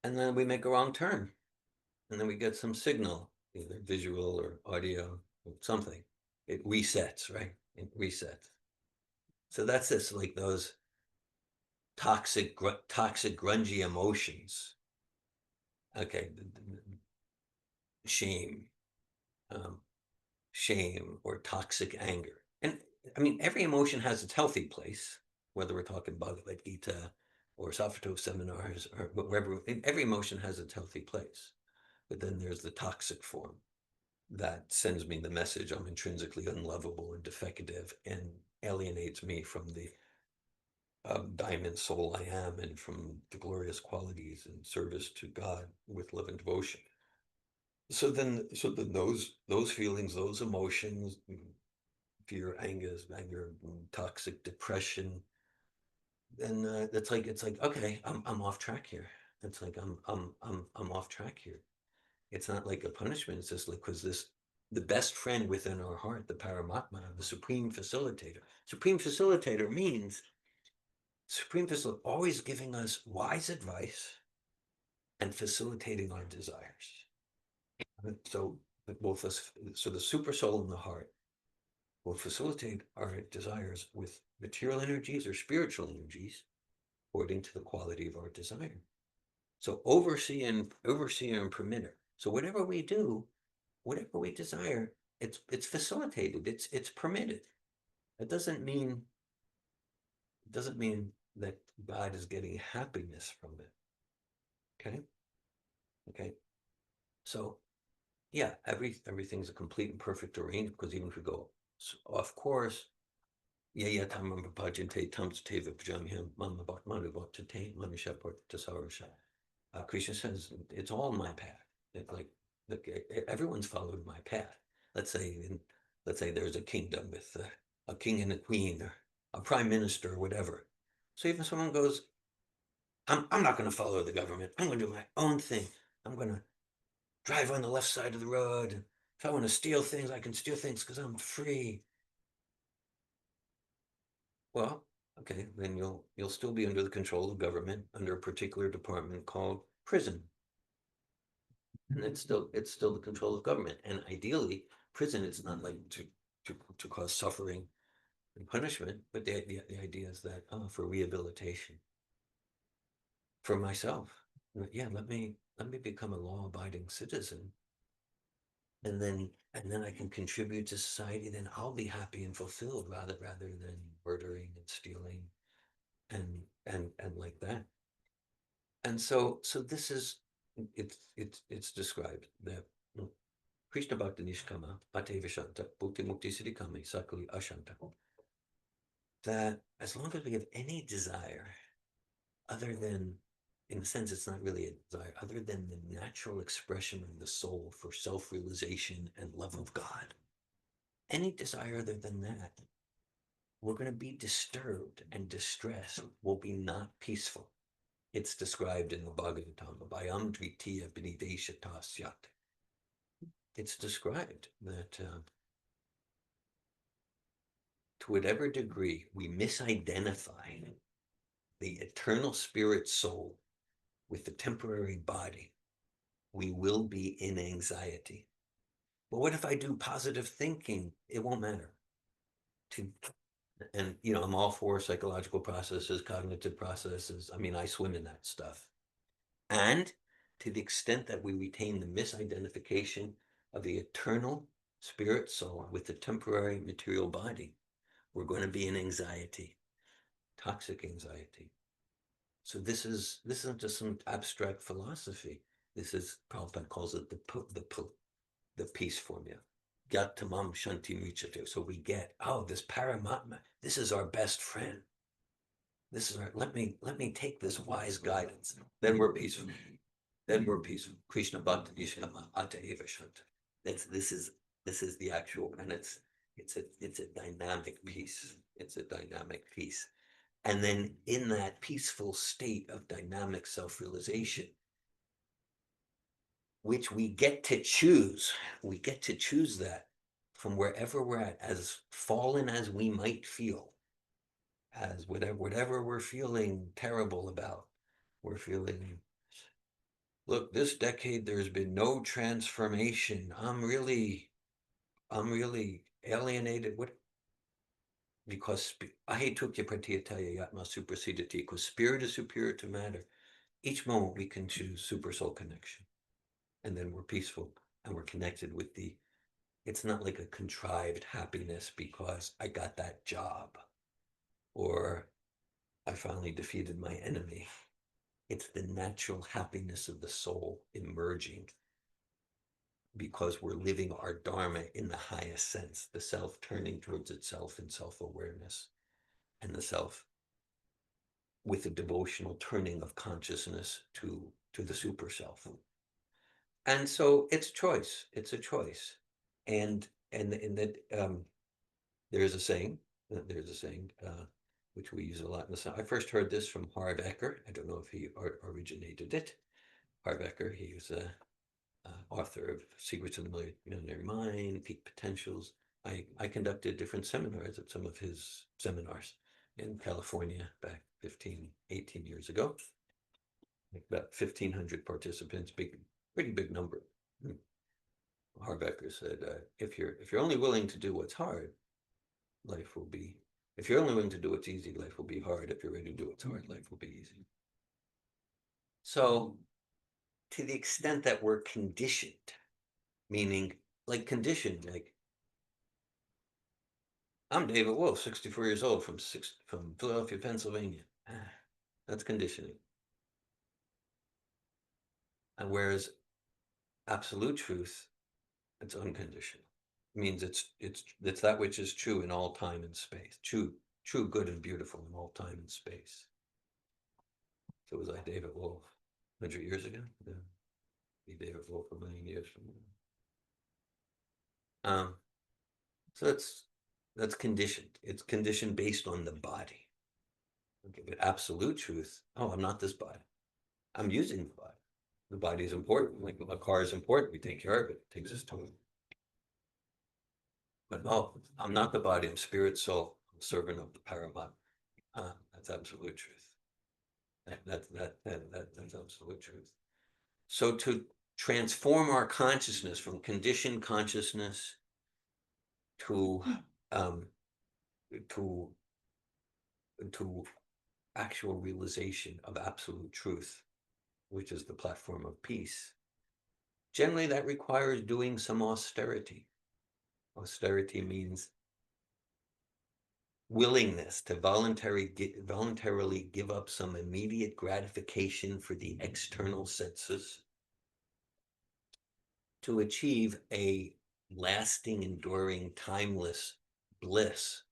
and then we make a wrong turn, and then we get some signal, either visual or audio or something. It resets, right? It resets. So that's this, like those toxic, grungy emotions. Okay, shame, um, shame or toxic anger. And I mean, every emotion has its healthy place, whether we're talking Bhagavad Gita or Sappho seminars or wherever, every emotion has its healthy place. But then there's the toxic form that sends me the message I'm intrinsically unlovable and defective and alienates me from the diamond soul I am and from the glorious qualities and service to God with love and devotion. So then those feelings, those emotions, fear, anger, toxic depression, then it's like okay, I'm off track here. It's like I'm off track here. It's not like a punishment. It's just like because this the best friend within our heart, the Paramatma, the supreme facilitator. Supreme facilitator means supreme facilitator always giving us wise advice and facilitating our desires. So both us, so the super soul in the heart will facilitate our desires with material energies or spiritual energies according to the quality of our desire. So overseer and permitter. So whatever we do, whatever we desire, it's facilitated. It's permitted. It doesn't mean that God is getting happiness from it. Okay. Okay. So yeah, everything's a complete and perfect arrangement because even if we go off course, yeah, tamam bhajante tams teva pajamyam mama manu bhaktate manusha tasarusha. Krishna says it's all my path. It's like everyone's followed my path. Let's say there's a kingdom with a king and a queen or a prime minister or whatever. So even someone goes, I'm not going to follow the government. I'm going to do my own thing. I'm going to drive on the left side of the road. If I want to steal things, I can steal things because I'm free. Well, okay, then you'll still be under the control of government under a particular department called prison. And it's still the control of government. And ideally, prison is not like to cause suffering and punishment, but the idea is that for rehabilitation for myself. Yeah, let me become a law-abiding citizen, and then I can contribute to society. Then I'll be happy and fulfilled rather than murdering and stealing and like that. And so this is it's described that Krishna Bhakti Nishkama Bhate Vishanta Bhukti Mukti Siddhikame Sakali Ashanta. That as long as we have any desire other than, in a sense, it's not really a desire, other than the natural expression of the soul for self-realization and love of God, any desire other than that, we're going to be disturbed and distressed, will be not peaceful. It's described in the Bhagavatam, Bhayam Dvitiya Vinideshata Syat. It's described that to whatever degree we misidentify the eternal spirit soul with the temporary body, we will be in anxiety. But what if I do positive thinking? It won't matter. And I'm all for psychological processes, cognitive processes. I mean, I swim in that stuff. And to the extent that we retain the misidentification of the eternal spirit soul with the temporary material body, we're going to be in anxiety, toxic anxiety. So this isn't just some abstract philosophy. This is, Prabhupada calls it the peace formula. Gatamam Shanti Michate. So we get, oh, this Paramatma, this is our best friend. This is our, let me take this wise guidance. Then we're peaceful. Then we're peaceful. Krishna Bhakti Nishkama Ata Eva Shanta. This is the actual, and it's a dynamic peace. It's a dynamic peace. And then in that peaceful state of dynamic self-realization, which we get to choose that from wherever we're at, as fallen as we might feel, as whatever we're feeling terrible about, we're feeling, look, this decade there's been no transformation. I'm really alienated. What? Because ahetukya pratyataya yatma supersedati, because spirit is superior to matter. Each moment we can choose super soul connection, and then we're peaceful and we're connected with the, it's not like a contrived happiness because I got that job or I finally defeated my enemy. It's the natural happiness of the soul emerging because we're living our dharma in the highest sense, the self turning towards itself in self-awareness, and the self with a devotional turning of consciousness to the super self. And so it's choice. It's a choice. And that there's a saying, which we use a lot in the South. I first heard this from Harv Eker. I don't know if he originated it. Harv Eker, he was a author of Secrets of the Millionaire Mind, Peak Potentials. I conducted different seminars at some of his seminars in California back 15, 18 years ago. Like about 1,500 participants, pretty big number. Harv Eker said, if you're only willing to do what's hard, life will be, if you're only willing to do what's easy, life will be hard. If you're ready to do what's hard, life will be easy. So to the extent that we're conditioned, meaning like conditioned, like I'm David Wolf, 64 years old from Philadelphia, Pennsylvania. That's conditioning. And whereas absolute truth, it's unconditional. It means it's that which is true in all time and space. True, good, and beautiful in all time and space. So was I David Wolf 100 years ago? Yeah. Be David Wolf a million years from now. So that's conditioned. It's conditioned based on the body. Okay, but absolute truth, oh, I'm not this body. I'm using the body. The body is important. Like a car is important. We take care of it. It takes us to it. But no, I'm not the body. I'm spirit, soul. I'm servant of the Paramatma. That's absolute truth. That's absolute truth. So to transform our consciousness from conditioned consciousness to actual realization of absolute truth, which is the platform of peace, generally that requires doing some austerity. Austerity means willingness to voluntarily give up some immediate gratification for the external senses to achieve a lasting, enduring, timeless bliss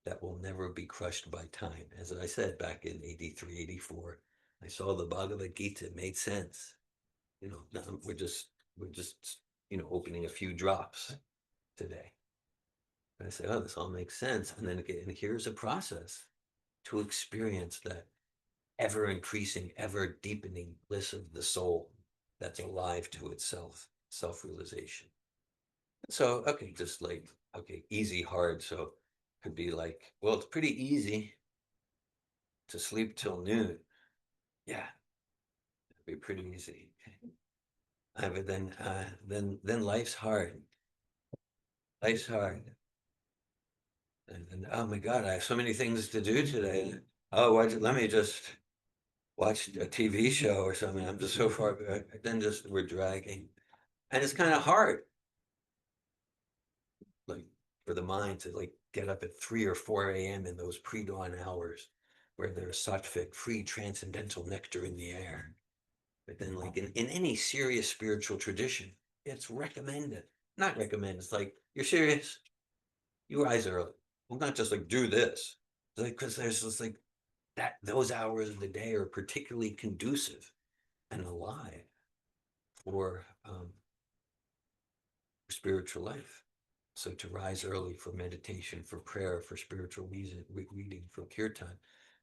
that will never be crushed by time. As I said back in 83, 84, I saw the Bhagavad Gita, it made sense. Now we're just opening a few drops today. And I say, oh, this all makes sense. And then again, here's a process to experience that ever increasing, ever deepening bliss of the soul that's alive to itself, self-realization. So, okay, just like, okay, easy, hard. So could be like, well, it's pretty easy to sleep till noon. Yeah, it'd be pretty easy. But then life's hard. Life's hard. And oh my God, I have so many things to do today. Oh, let me just watch a TV show or something. I'm just so far back. Then we're dragging. And it's kind of hard. Like for the mind to like get up at 3 or 4 a.m. in those pre-dawn hours where there's sattvic, free transcendental nectar in the air. But then like in any serious spiritual tradition, it's recommended. Not recommended, it's like, you're serious? You rise early. Well, not just like do this. Like, because there's just like that, those hours of the day are particularly conducive and alive for spiritual life. So to rise early for meditation, for prayer, for spiritual reading, for kirtan,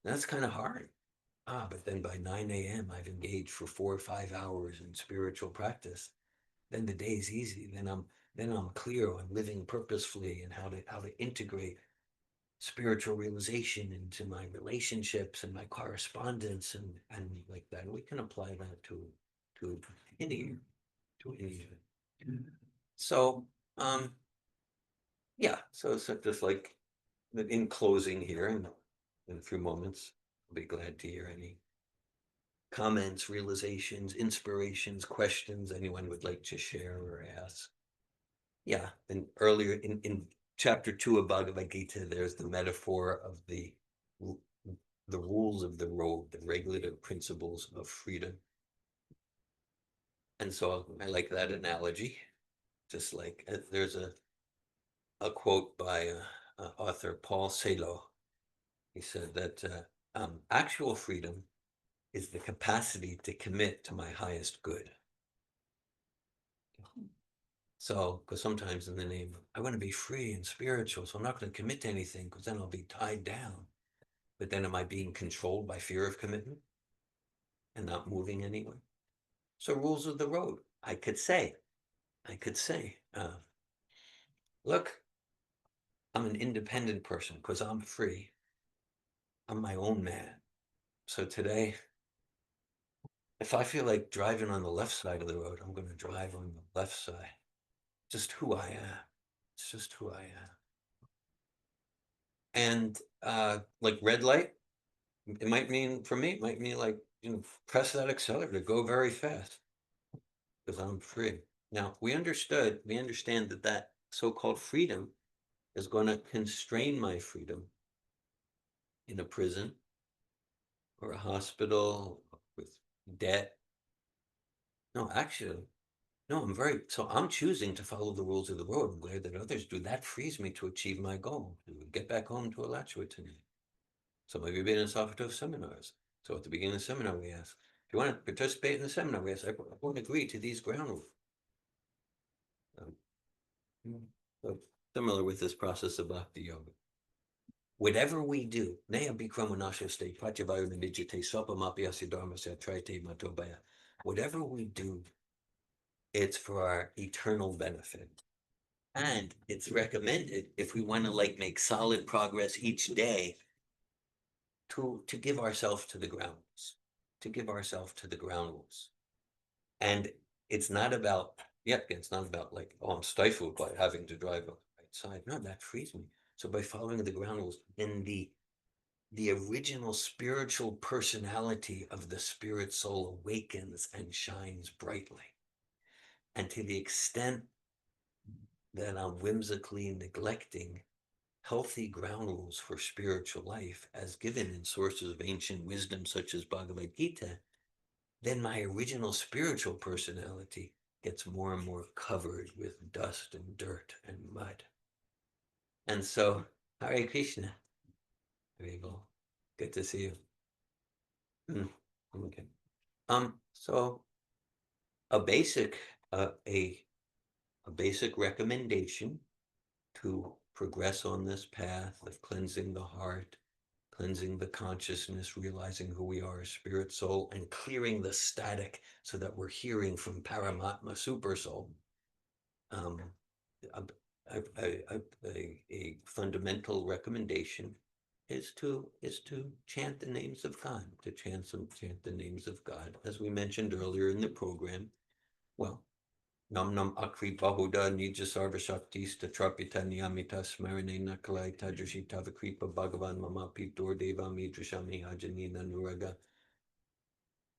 that's kind of hard. But then by 9 a.m. I've engaged for 4 or 5 hours in spiritual practice. Then the day's easy. Then I'm clear on living purposefully and how to integrate spiritual realization into my relationships and my correspondence and like that. And we can apply that to any so yeah, so just like in closing here in a few moments, I'll be glad to hear any comments, realizations, inspirations, questions anyone would like to share or ask. Yeah, and earlier in chapter 2 of Bhagavad Gita, there's the metaphor of the rules of the road, the regulative principles of freedom. And so I like that analogy. Just like there's a quote by author Paul Salo. He said that actual freedom is the capacity to commit to my highest good. So, because sometimes in the name of, I want to be free and spiritual, so I'm not going to commit to anything because then I'll be tied down. But then am I being controlled by fear of commitment and not moving anywhere? So rules of the road, I could say, look, I'm an independent person because I'm free. I'm my own man. So today, if I feel like driving on the left side of the road, I'm going to drive on the left side. Just who I am. It's just who I am. And like red light, it might mean, for me, it might mean like, press that accelerator, go very fast because I'm free. Now, we understand that so-called freedom is going to constrain my freedom in a prison or a hospital with debt. No, actually, no, I'm choosing to follow the rules of the road. I'm glad that others do. That frees me to achieve my goal, to get back home to Alachua tonight. Some of you have been in Software seminars. So at the beginning of the seminar, we ask, if you want to participate in the seminar, we ask, I won't agree to these ground rules. So similar with this process of Bhakti Yoga. Whatever we do, whatever we do, it's for our eternal benefit. And it's recommended if we want to like make solid progress each day to give ourselves to the ground rules, And it's not about, it's not about like, oh, I'm stifled by having to drive on the right side. No, that frees me. So by following the ground rules, then the original spiritual personality of the spirit soul awakens and shines brightly. And to the extent that I'm whimsically neglecting healthy ground rules for spiritual life as given in sources of ancient wisdom such as Bhagavad Gita, then my original spiritual personality gets more and more covered with dust and dirt and mud. And so, Hare Krishna. There you go. Good to see you. Okay. So a basic recommendation to progress on this path of cleansing the heart, cleansing the consciousness, realizing who we are, spirit, soul, and clearing the static so that we're hearing from Paramatma, super soul. A fundamental recommendation is to chant the names of God, to chant the names of God, as we mentioned earlier in the program. Well, Nam Nam Akri Bahuda Nija Sarva Shaktis Tatrapita Niyamita Smarane Nakalai Tadrashi Tavakripa Bhagavan Mamapi Dordeva Midrashami Hajani Nanuraga.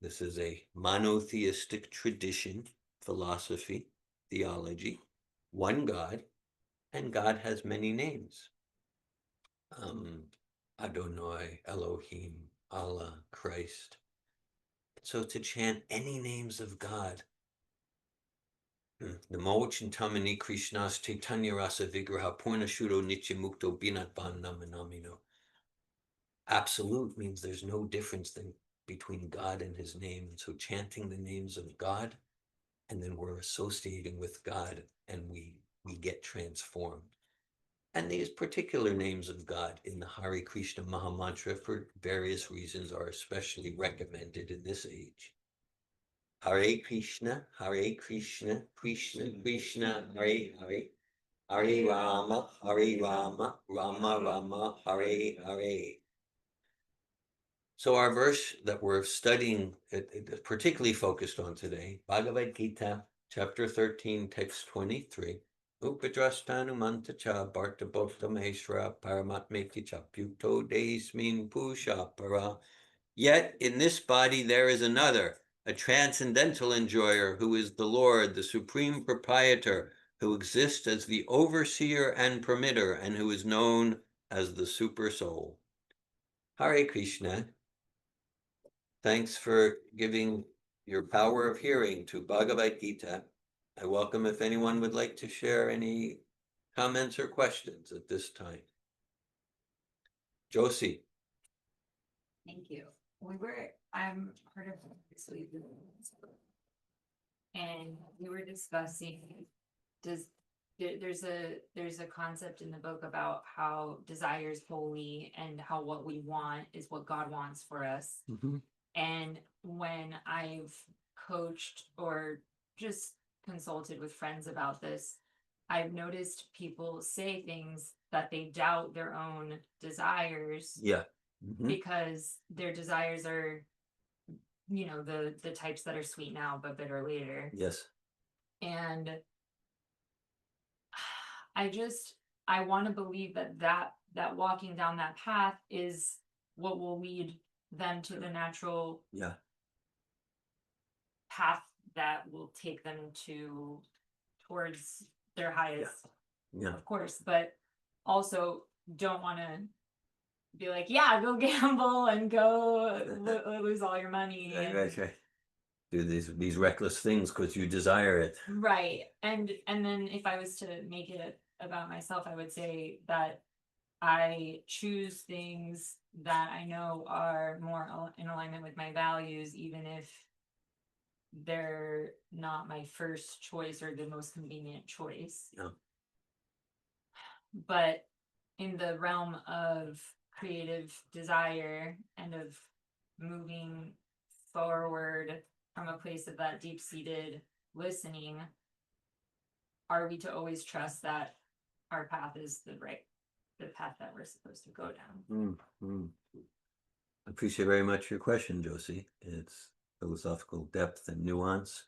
This is a monotheistic tradition, philosophy, theology, one God, and God has many names. Adonai, Elohim, Allah, Christ. So to chant any names of God. Namo Chintamani Krishnas Chaitanya Rasa Vigraha Purna Shuddho Nitya Mukto Binat Ban Namanamino. Absolute means there's no difference between God and his name. And so chanting the names of God, and then we're associating with God, and we get transformed. And these particular names of God in the Hare Krishna Mahamantra, for various reasons, are especially recommended in this age. Hare Krishna, Krishna Krishna, Hare Hare, Hare Rama, Rama Rama, Hare Hare. So our verse that we're studying, it is particularly focused on today, Bhagavad Gita, chapter 13, text 23. Upadrastanu mantacha bharta bhakta maheshwara paramatmeti cha pyuto desmin pusha para. Yet in this body there is another, a transcendental enjoyer, who is the Lord, the supreme proprietor, who exists as the overseer and permitter, and who is known as the super soul. Hare Krishna. Thanks for giving your power of hearing to Bhagavad Gita. I welcome if anyone would like to share any comments or questions at this time. Josie. Thank you. I'm part of this week, and we were discussing, there's a concept in the book about how desire is holy and how what we want is what God wants for us. And when I've coached or just consulted with friends about this, I've noticed people say things that they doubt their own desires. Yeah. Because their desires are, the types that are sweet now but bitter later. Yes. And I want to believe that walking down that path is what will lead them to the natural path that will take them towards their highest. Yeah. Of course, but also don't want to be like, yeah, go gamble and go lose all your money. Right. Do these reckless things because you desire it. Right. And then if I was to make it about myself, I would say that I choose things that I know are more in alignment with my values, even if they're not my first choice or the most convenient choice. Yeah. But in the realm of creative desire and of moving forward from a place of that deep-seated listening, are we to always trust that our path is the path that we're supposed to go down? I appreciate very much your question, Josie. It's philosophical depth and nuance.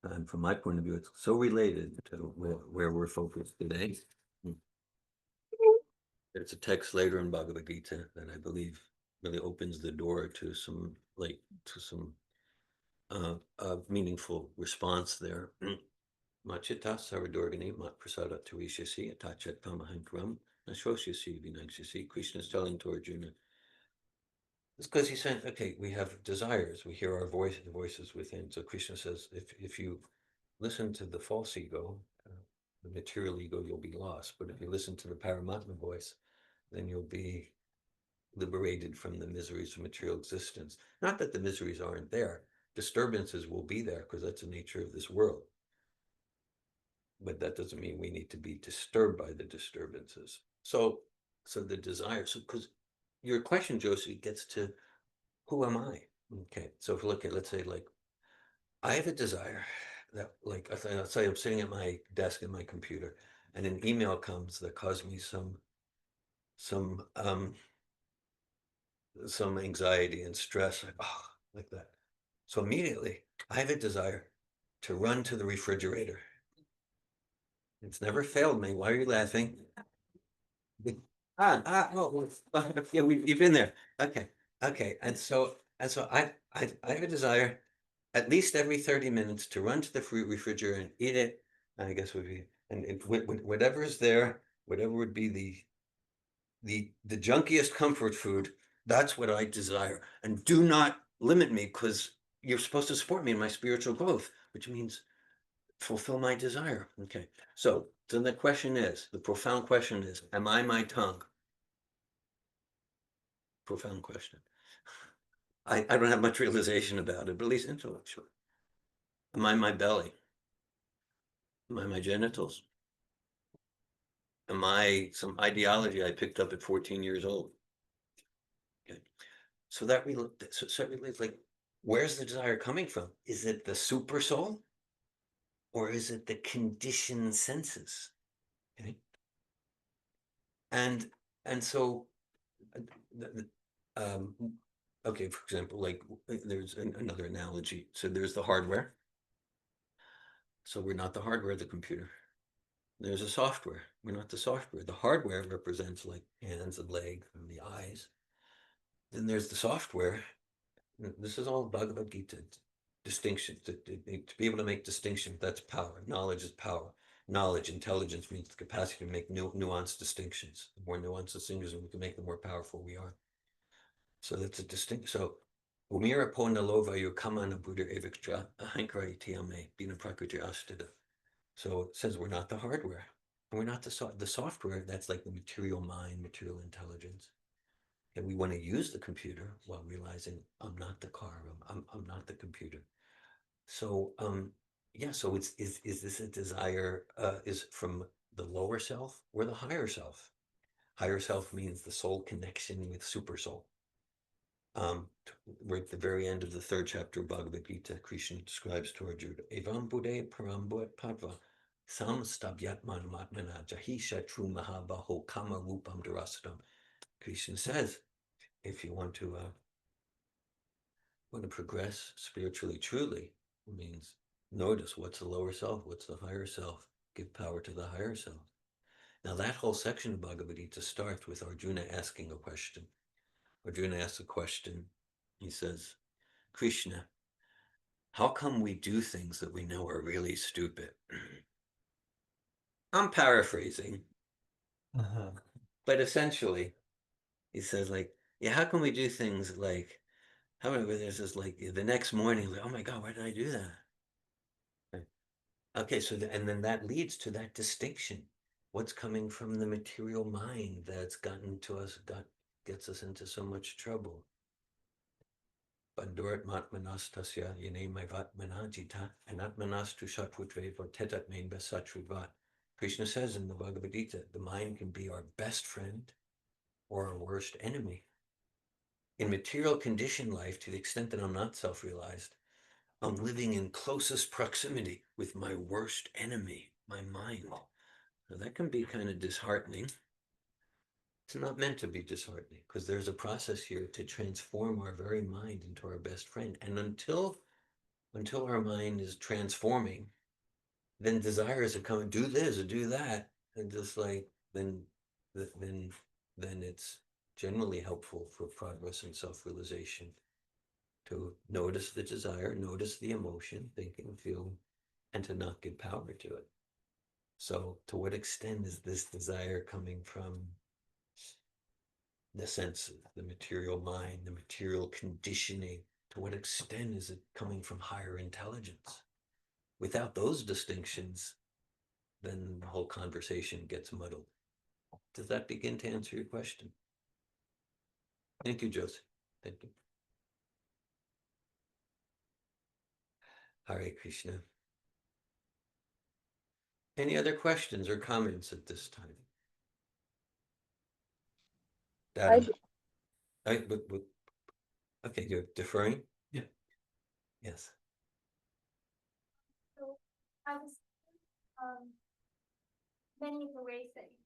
And from my point of view, it's so related to where we're focused today. There's a text later in Bhagavad Gita that I believe really opens the door to some meaningful response there. Machita Saradorgani Mat Prasada Tarishasi Atachat Kamahankram Nashoshasi Vinanshasi. Krishna is telling to Arjuna. It's because he's saying, okay, we have desires, we hear our voices within. So Krishna says, if you listen to the false ego, the material ego, you'll be lost. But if you listen to the Paramatma voice, then you'll be liberated from the miseries of material existence. Not that the miseries aren't there. Disturbances will be there because that's the nature of this world. But that doesn't mean we need to be disturbed by the disturbances. So the desire, because your question, Josie, gets to who am I? Okay, so if we look at, let's say, like, I have a desire that, like, let's say I'm sitting at my desk in my computer, and an email comes that causes me some anxiety and stress, like that. So immediately, I have a desire to run to the refrigerator. It's never failed me. Why are you laughing? Yeah, you've been there. Okay. And so I have a desire at least every 30 minutes to run to the refrigerator and eat it. I guess would be, and whatever is there, whatever would be the junkiest comfort food, that's what I desire. And do not limit me, because you're supposed to support me in my spiritual growth, which means fulfill my desire. Okay. So then the question is, the profound question is, am I my tongue? Profound question. I don't have much realization about it, but at least intellectually. Am I my belly? Am I my genitals? Am I some ideology I picked up at 14 years old? Okay. So that relates, like, where's the desire coming from? Is it the super soul? Or is it the conditioned senses? Okay. And so okay, for example, like there's another analogy. So there's the hardware. So we're not the hardware of the computer. There's a software. We're not the software. The hardware represents like hands and legs and the eyes. Then there's the software. This is all Bhagavad Gita distinction. To be able to make distinction, that's power. Knowledge is power. Knowledge, intelligence means the capacity to make nuanced distinctions. The more nuanced distinctions we can make, the more powerful we are. So that's a distinct. So Umira Ponalova Yukamana Buddha Eviktra Ahankara Tiame Bina Prakriti Astida. So it says we're not the hardware. And we're not the software. That's like the material mind, material intelligence. And we want to use the computer while realizing I'm not the car, I'm not the computer. So yeah, so is this a desire is from the lower self or the higher self? Higher self means the soul connection with super soul. We're at the very end of the 3rd chapter of Bhagavad Gita. Krishna describes to Arjuna, Evam Bude Parambut Padva Sam Stabhyatman Matmana Jahisha Tru Mahabaho Kama Rupam Darasadam. Krishna says, if you want to progress spiritually truly, it means notice what's the lower self, what's the higher self, give power to the higher self. Now that whole section of Bhagavad Gita starts with Arjuna asking a question. Arjuna asks a question. He says, Krishna, how come we do things that we know are really stupid? I'm paraphrasing, but essentially, he says, like, yeah, how can we do things like, how about there's this, like, the next morning, like, oh my God, why did I do that? Okay, so and then that leads to that distinction. What's coming from the material mind that's gotten to us, gets us into so much trouble. Bandurat matmanastasya yane maivat manajita anatmanastu shatvutreva tetat main besatruvat. Krishna says in the Bhagavad Gita, the mind can be our best friend or our worst enemy. In material conditioned life, to the extent that I'm not self-realized, I'm living in closest proximity with my worst enemy, my mind. Now that can be kind of disheartening. It's not meant to be disheartening, because there's a process here to transform our very mind into our best friend. And until our mind is transforming, then desires are coming, do this or do that, and just like then it's generally helpful for progress and self-realization to notice the desire, notice the emotion, thinking, feeling, and to not give power to it. So to what extent is this desire coming from the senses, the material mind, the material conditioning? To what extent is it coming from higher intelligence? Without those distinctions, then the whole conversation gets muddled. Does that begin to answer your question? Thank you, Joseph. Thank you. Hare Krishna. Any other questions or comments at this time? Okay, you're deferring? Yeah. Yes. So I was many of the ways that you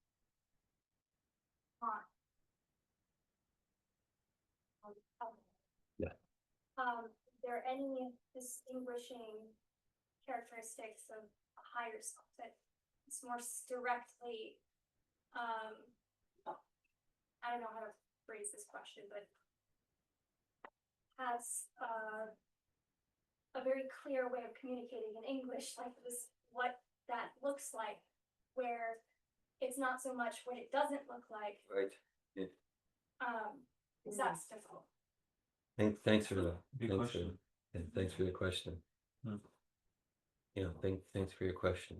taught. Yeah. Is there any distinguishing characteristics of a higher self that is more directly, I don't know how to phrase this question, but has a very clear way of communicating in English, like this, what that looks like, where it's not so much what it doesn't look like, Right. That's difficult. Thanks for that. Good Thanks question. thanks for the question. Hmm. Yeah, thanks for your question.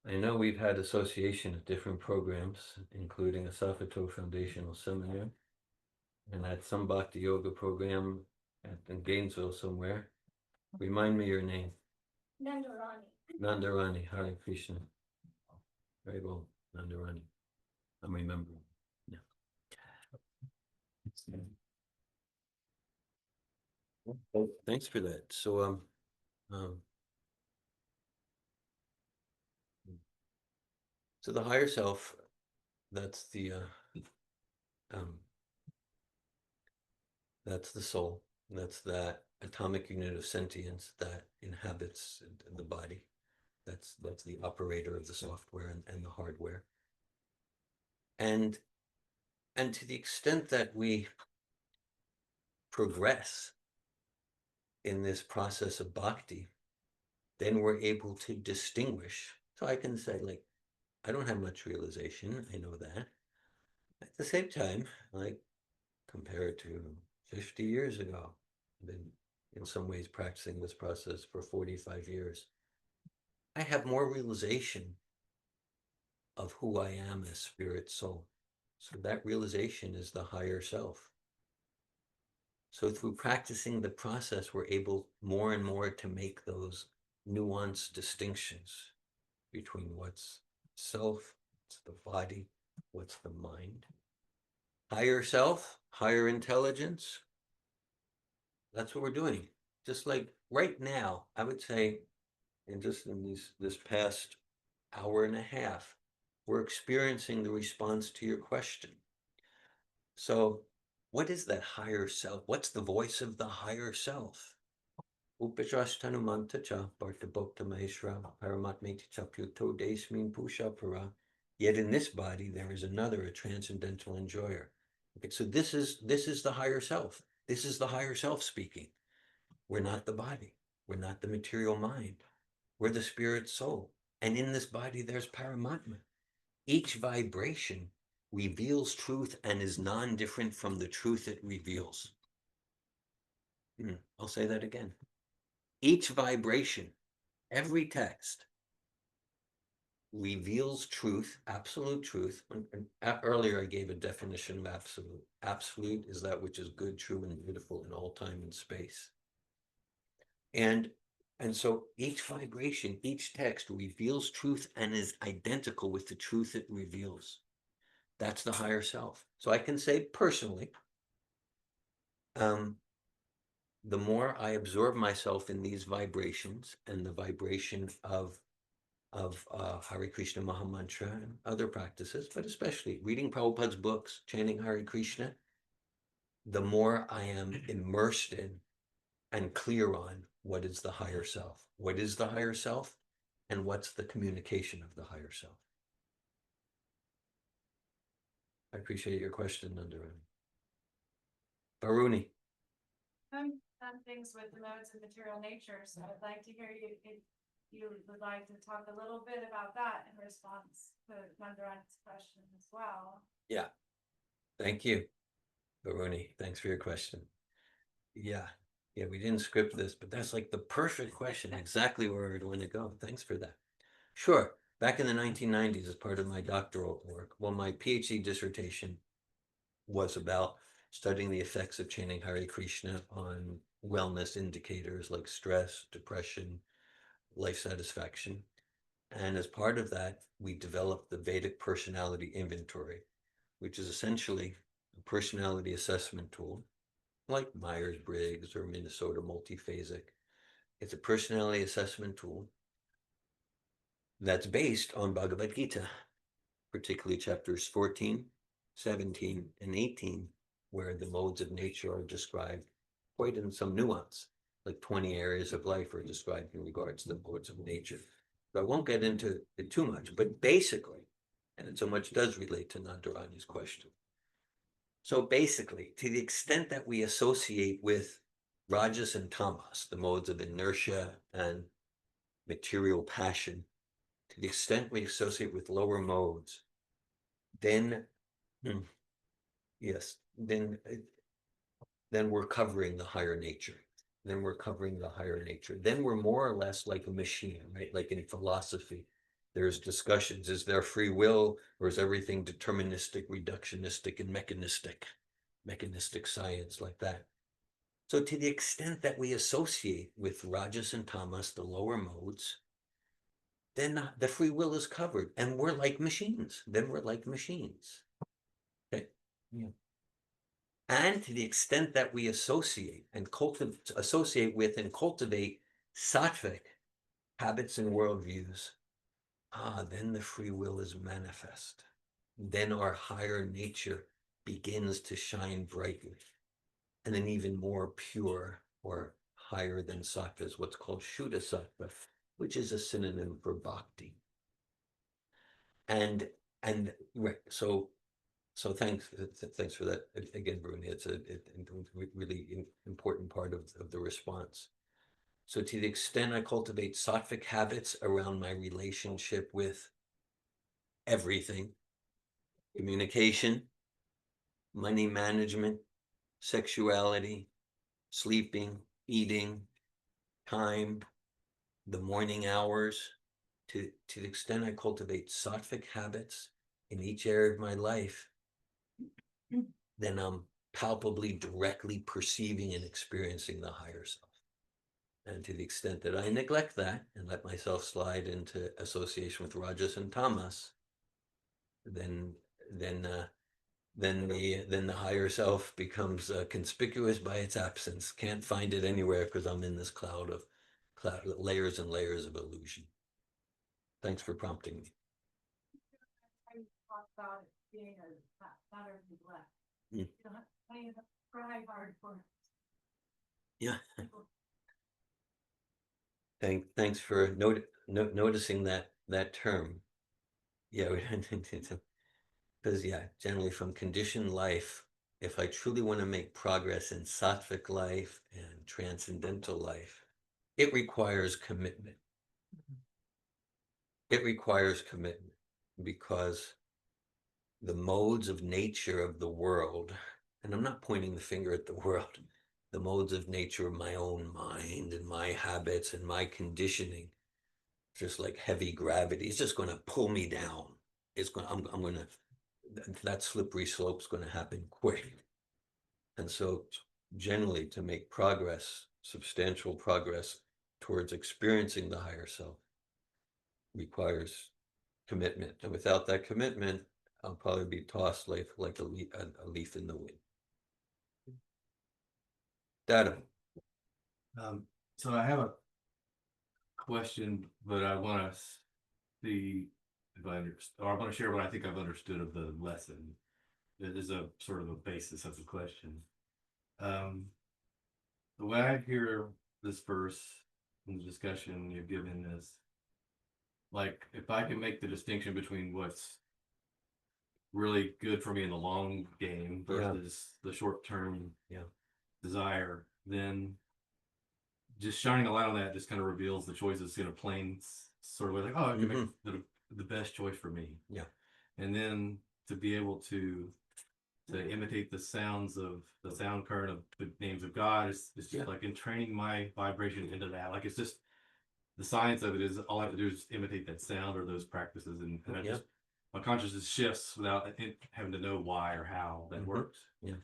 I know we've had association of different programs, including a Safato Foundational Seminar, and at some Bhakti Yoga program in Gainesville somewhere. Remind me your name. Nandorani. Nandarani, Hare Krishna. Very well, Nandarani. I'm remembering. Yeah. Well, thanks for that. So, so the higher self, that's the that's the soul. That's that atomic unit of sentience that inhabits the body. That's the operator of the software and the hardware. And to the extent that we progress in this process of bhakti, then we're able to distinguish. So I can say, like, I don't have much realization. I know that. At the same time, like, compared to 50 years ago, I've been in some ways practicing this process for 45 years. I have more realization of who I am as spirit soul. So that realization is the higher self. So through practicing the process, we're able more and more to make those nuanced distinctions between what's self, what's the body, what's the mind. Higher self, higher intelligence. That's what we're doing. Just like right now, I would say, and just in this past hour and a half, we're experiencing the response to your question. So what is that higher self? What's the voice of the higher self? Upajashtanumanta cha Bhartabhokta Maheshra Paramatmeti Chapyuto Desmin Pushapara. Yet in this body there is another, a transcendental enjoyer. Okay, so this is the higher self. This is the higher self speaking. We're not the body. We're not the material mind. We're the spirit soul. And in this body there's Paramatma. Each vibration reveals truth and is non-different from the truth it reveals. I'll say that again. Each vibration, every text, reveals truth, absolute truth. Earlier I gave a definition of absolute. Absolute is that which is good, true, and beautiful in all time and space. And so each vibration, each text reveals truth and is identical with the truth it reveals. That's the higher self. So I can say personally, the more I absorb myself in these vibrations and the vibration of Hare Krishna Mahamantra and other practices, but especially reading Prabhupada's books, chanting Hare Krishna, the more I am immersed in and clear on what is the higher self. What is the higher self? And what's the communication of the higher self? I appreciate your question, Nandarani. Baruni. I'm on things with the modes of material nature, so I'd like to hear you if you would like to talk a little bit about that in response to Nandarani's question as well. Yeah. Thank you, Baruni. Thanks for your question. Yeah, we didn't script this, but that's like the perfect question, exactly where we're going to go. Thanks for that. Sure. Back in the 1990s, as part of my doctoral work, well, my PhD dissertation was about studying the effects of chanting Hare Krishna on wellness indicators like stress, depression, life satisfaction. And as part of that, we developed the Vedic Personality Inventory, which is essentially a personality assessment tool like Myers-Briggs or Minnesota Multiphasic. It's a personality assessment tool that's based on Bhagavad Gita, particularly chapters 14, 17, and 18, where the modes of nature are described quite in some nuance, like 20 areas of life are described in regards to the modes of nature. So I won't get into it too much, but basically, and it so much does relate to Nandarani's question. So basically, to the extent that we associate with Rajas and Tamas, the modes of inertia and material passion, to the extent we associate with lower modes, then Yes, then we're covering the higher nature. Then we're covering the higher nature. Then we're more or less like a machine, right? Like in philosophy, there's discussions: is there free will, or is everything deterministic, reductionistic, and mechanistic science like that? So to the extent that we associate with Rajas and Tamas, the lower modes, then the free will is covered, and we're like machines. Then we're like machines. Okay. Yeah. And to the extent that we associate with and cultivate sattvic habits and worldviews, then the free will is manifest. Then our higher nature begins to shine brightly. And an even more pure or higher than sattva is what's called Shuddha sattva, which is a synonym for bhakti. And right, so thanks for that again, Bruni. It's a really important part of the response. So to the extent I cultivate sattvic habits around my relationship with everything, communication, money management, sexuality, sleeping, eating, time, the morning hours, to the extent I cultivate sattvic habits in each area of my life, then I'm palpably, directly perceiving and experiencing the higher self. And to the extent that I neglect that and let myself slide into association with Rajas and Tamas, then the higher self becomes conspicuous by its absence. Can't find it anywhere because I'm in this cloud of layers and layers of illusion. Thanks for prompting me. I talk about it being a matter of neglect. Mm. You don't have to try hard for it. Yeah. Thanks for noticing that term. Yeah, because generally from conditioned life, if I truly want to make progress in sattvic life and transcendental life, it requires commitment. It requires commitment because the modes of nature of the world, and I'm not pointing the finger at the world, the modes of nature of my own mind and my habits and my conditioning, just like heavy gravity, it's just going to pull me down. I'm going to, that slippery slope's going to happen quick. And so generally to make progress, substantial progress towards experiencing the higher self requires commitment. And without that commitment, I'll probably be tossed like a leaf in the wind. Data. So I have a question, but I want to see if I understand, or I want to share what I think I've understood of the lesson. It is a sort of a basis of the question. The way I hear this verse in the discussion you've given is like, if I can make the distinction between what's really good for me in the long game versus the short-term desire, then just shining a light on that just kind of reveals the choices in a plain sort of way, like, oh, I can make the best choice for me. Yeah. And then to be able to imitate the sounds of the sound current of the names of God is just like entraining my vibration into that. Like, it's just the science of it is all I have to do is imitate that sound or those practices, and I just, my consciousness shifts without having to know why or how that works. Yeah.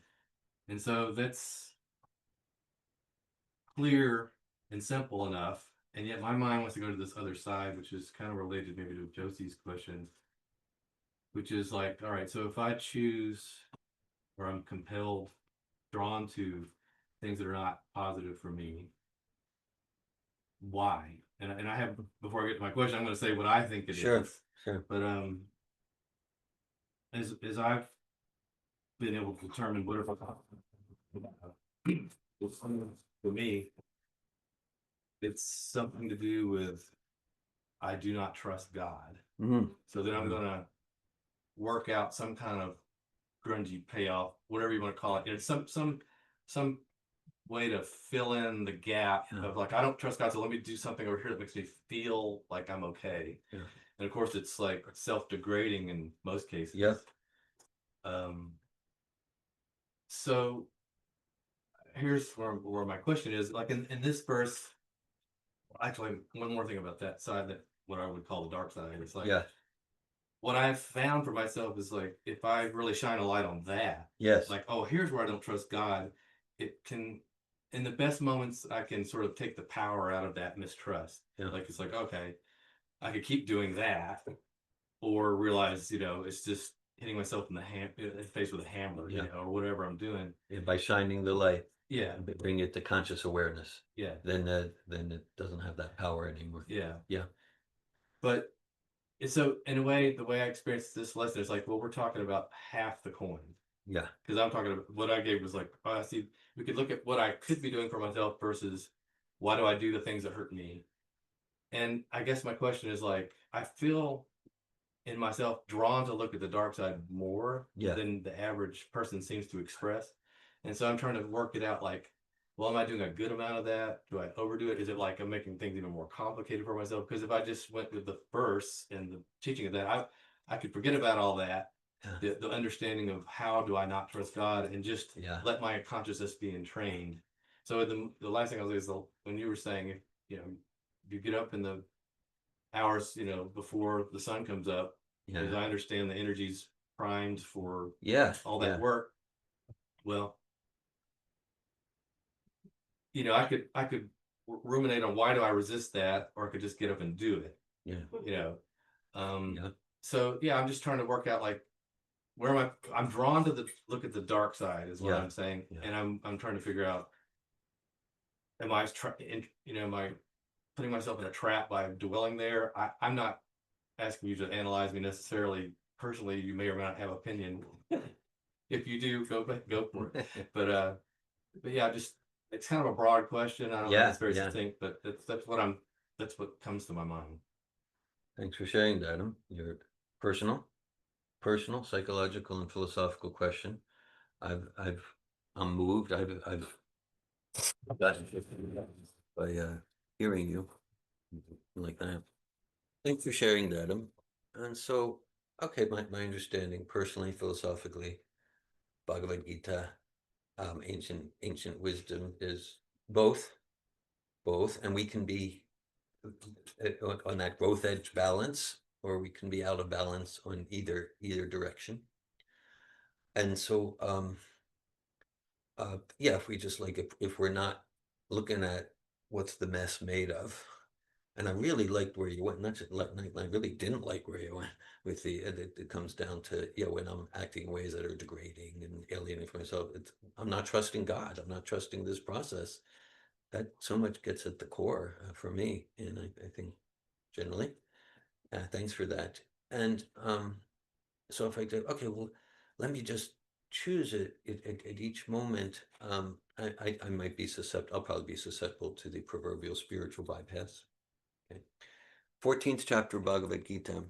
And so that's clear and simple enough, and yet my mind wants to go to this other side, which is kind of related maybe to Josie's question, which is like, all right, so if I choose, or I'm compelled, drawn to things that are not positive for me, why? And I have, before I get to my question, I'm going to say what I think it is. Sure. But as I've been able to determine what for me, it's something to do with I do not trust God. So then I'm going to work out some kind of grungy payoff, whatever you want to call it. It's some way to fill in the gap of like, I don't trust God, so let me do something over here that makes me feel like I'm okay. And of course, it's like self-degrading in most cases. So here's where my question is, like in this verse, actually, one more thing about that side, that what I would call the dark side. It's like, Yeah. what I've found for myself is like, if I really shine a light on that, Yes. like, oh, here's where I don't trust God, it can, in the best moments, I can sort of take the power out of that mistrust. Yeah. Like, it's like, okay, I could keep doing that, or realize, it's just hitting myself in the face with a hammer, Yeah. or whatever I'm doing. And by shining the light, Yeah, bring it to conscious awareness. yeah, Then it doesn't have that power anymore. yeah, Yeah. But so in a way, the way I experienced this lesson is like, well, we're talking about half the coin. Yeah. Because I'm talking about what I gave was like, oh, I see, we could look at what I could be doing for myself versus why do I do the things that hurt me? And I guess my question is like, I feel in myself drawn to look at the dark side more Yeah. than the average person seems to express. And so I'm trying to work it out like, well, am I doing a good amount of that? Do I overdo it? Is it like I'm making things even more complicated for myself? Because if I just went with the verse and the teaching of that, I could forget about all that. Yeah. The understanding of how do I not trust God, and just Yeah. let my consciousness be entrained. So the last thing I was is when you were saying, you get up in the hours, before the sun comes up, Yeah. as I understand the energy's primed for Yeah. all that Yeah. work. Well, I could ruminate on why do I resist that, or I could just get up and do it. Yeah. Yeah. So yeah, I'm just trying to work out like where am I'm drawn to look at the dark side is what Yeah. I'm saying. Yeah. And I'm trying to figure out, am I am I putting myself in a trap by dwelling there? I'm not asking you to analyze me necessarily personally. You may or may not have opinion. If you do, go for it. But yeah, it's kind of a broad question. I don't know if it's very succinct, but that's what comes to my mind. Thanks for sharing that, Adam. Your personal, psychological, and philosophical question. I'm moved. I've gotten by hearing you like that. Thanks for sharing that, Adam. And so, okay, my understanding, personally, philosophically, Bhagavad Gita, ancient wisdom is both, and we can be on that growth edge balance, or we can be out of balance on either direction. And so yeah, if we just like, if we're not looking at what's the mess made of. And I really liked where you went. Not just, I really didn't like where you went with it comes down to, when I'm acting in ways that are degrading and alienating for myself, I'm not trusting God. I'm not trusting this process. That so much gets at the core for me. And I think generally, thanks for that. And so if I do, okay, well, let me just choose it at each moment. I might be susceptible. I'll probably be susceptible to the proverbial spiritual bypass. Okay. 14th chapter of Bhagavad Gita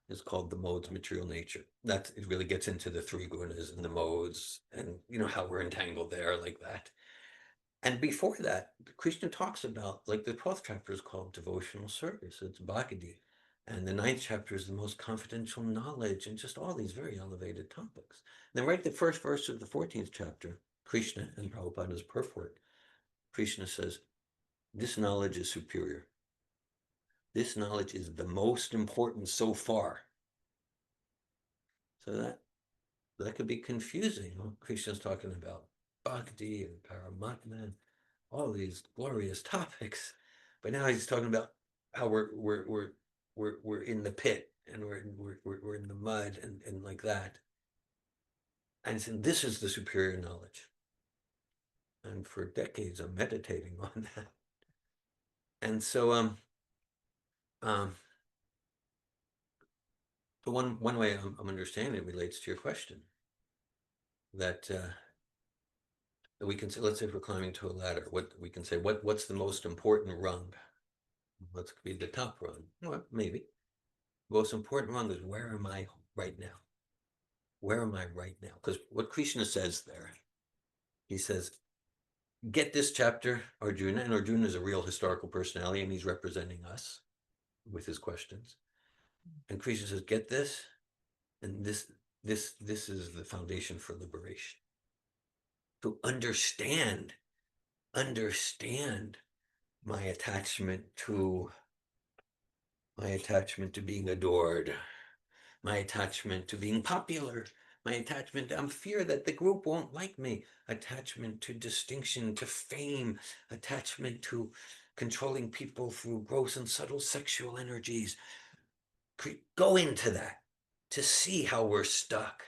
is called the modes of material nature. It really gets into the three gunas and the modes, and how we're entangled there like that. And before that, Krishna talks about, like, the 12th chapter is called devotional service. It's Bhakti. And the 9th chapter is the most confidential knowledge, and just all these very elevated topics. And then right at the first verse of the 14th chapter, Krishna, and Prabhupada's purport, Krishna says, this knowledge is superior. This knowledge is the most important so far. So that could be confusing. Krishna's talking about Bhakti and Paramatma, all these glorious topics, but now he's talking about how we're in the pit, and we're in the mud, and like that. And so this is the superior knowledge. And for decades I'm meditating on that. And so but one way I'm understanding it relates to your question, that we can say, let's say if we're climbing to a ladder, what's the most important rung? What's be the top rung? Well, maybe. The most important rung is, where am I right now? Where am I right now? Because what Krishna says there, he says, get this chapter, Arjuna, and Arjuna is a real historical personality, and he's representing us with his questions. And Krishna says, get this, and this is the foundation for liberation. To understand my attachment to being adored, my attachment to being popular, my attachment to fear that the group won't like me, attachment to distinction, to fame, attachment to controlling people through gross and subtle sexual energies. Go into that to see how we're stuck.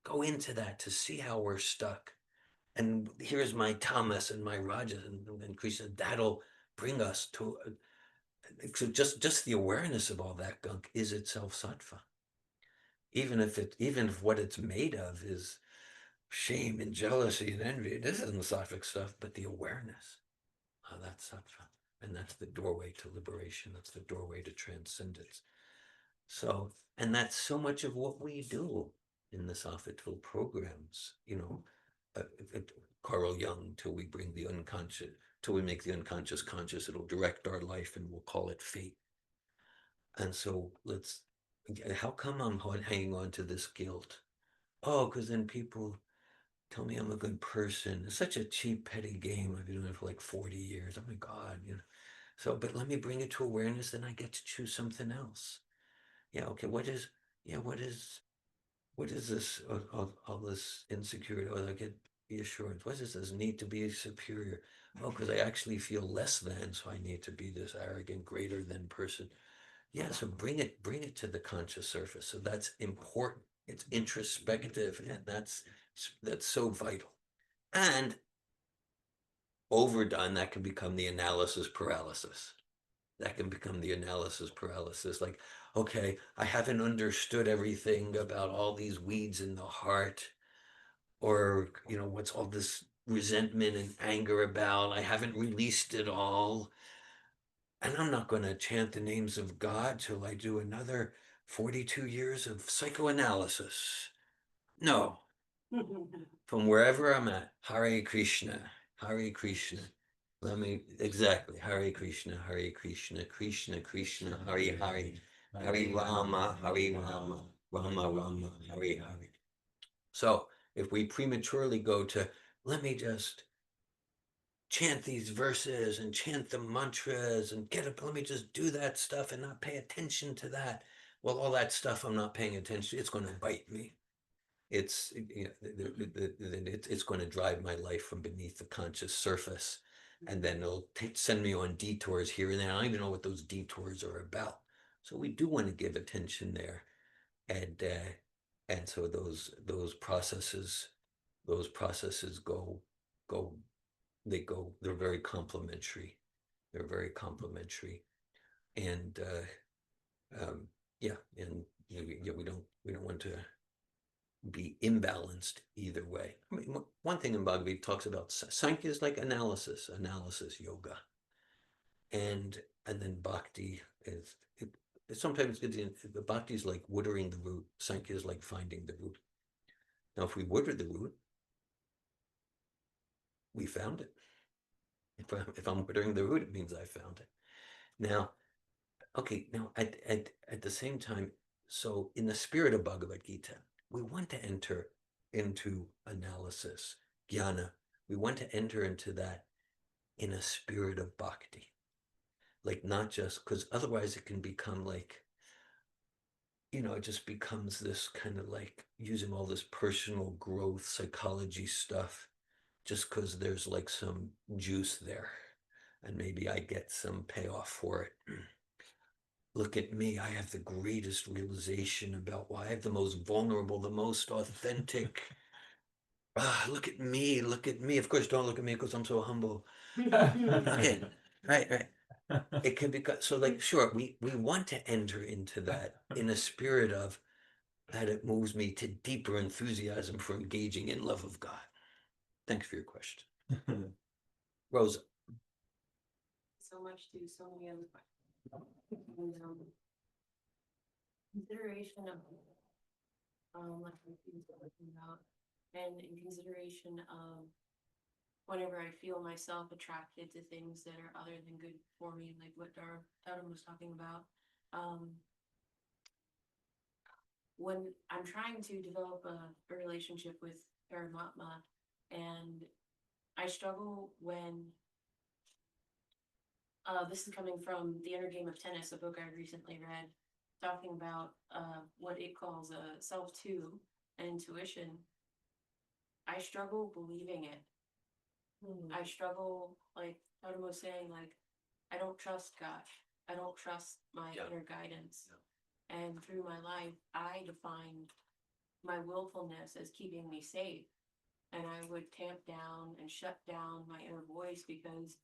Go into that to see how we're stuck. And here's my tamas and my rajas and Krishna. That'll bring us to so just the awareness of all that gunk is itself sattva. Even if what it's made of is shame and jealousy and envy, this isn't sattvic stuff, but the awareness, that's sattva. And that's the doorway to liberation. That's the doorway to transcendence. So, and that's so much of what we do in the Sofitel programs, Carl Jung, till we bring the unconscious, till we make the unconscious conscious, it'll direct our life and we'll call it fate. And so how come I'm hanging on to this guilt? Oh, because then people tell me I'm a good person. It's such a cheap, petty game. I've been doing it for like 40 years. Oh my God, So, but let me bring it to awareness, then I get to choose something else. Yeah, okay, what is this, all this insecurity, or I get the assurance, what is this need to be superior? Oh, because I actually feel less than, so I need to be this arrogant, greater than person. Yeah, so bring it to the conscious surface. So that's important. It's introspective, and that's so vital. And overdone, that can become the analysis paralysis. That can become the analysis paralysis. Like, okay, I haven't understood everything about all these weeds in the heart, or, what's all this resentment and anger about? I haven't released it all. And I'm not going to chant the names of God till I do another 42 years of psychoanalysis. No. From wherever I'm at, Hare Krishna, Hare Krishna. Exactly, Hare Krishna, Krishna Krishna, Hare Hare, Hare Rama, Rama Rama, Hare Hare. So if we prematurely go to, let me just chant these verses and chant the mantras and let me just do that stuff and not pay attention to that. Well, all that stuff I'm not paying attention to, it's going to bite me. It's going to drive my life from beneath the conscious surface, and then it'll send me on detours here and there. I don't even know what those detours are about. So we do want to give attention there, and so those processes go. They're very complementary. They're very complementary, and we don't want to be imbalanced either way. I mean, one thing in Bhagavad Gita talks about Sankhya is like analysis yoga, and then Bhakti is sometimes the Bhakti is like watering the root. Sankhya is like finding the root. Now, if we water the root, we found it. If I'm watering the root, it means I found it. Now, okay. Now, at the same time, so in the spirit of Bhagavad Gita, we want to enter into analysis, jnana. We want to enter into that in a spirit of bhakti. Like, not just, because otherwise it can become like, it just becomes this kind of like using all this personal growth psychology stuff just because there's like some juice there and maybe I get some payoff for it. Look at me, I have the greatest realization about why I have the most vulnerable, the most authentic. Look at me. Of course, don't look at me because I'm so humble. Okay, right. It can be so like, sure, we want to enter into that in a spirit of that it moves me to deeper enthusiasm for engaging in love of God. Thanks for your question. Rosa. So much to so many other questions. Consideration of like we were talking about, and in consideration of whenever I feel myself attracted to things that are other than good for me, like what Darwin was talking about. when I'm trying to develop a relationship with Paramatma, and I struggle when this is coming from The Inner Game of Tennis, a book I recently read, talking about what it calls a self-to and intuition. I struggle believing it. I struggle, like Totem was saying, like, I don't trust God. I don't trust my Yeah. inner guidance. And through my life, I defined my willfulness as keeping me safe. And I would tamp down and shut down my inner voice because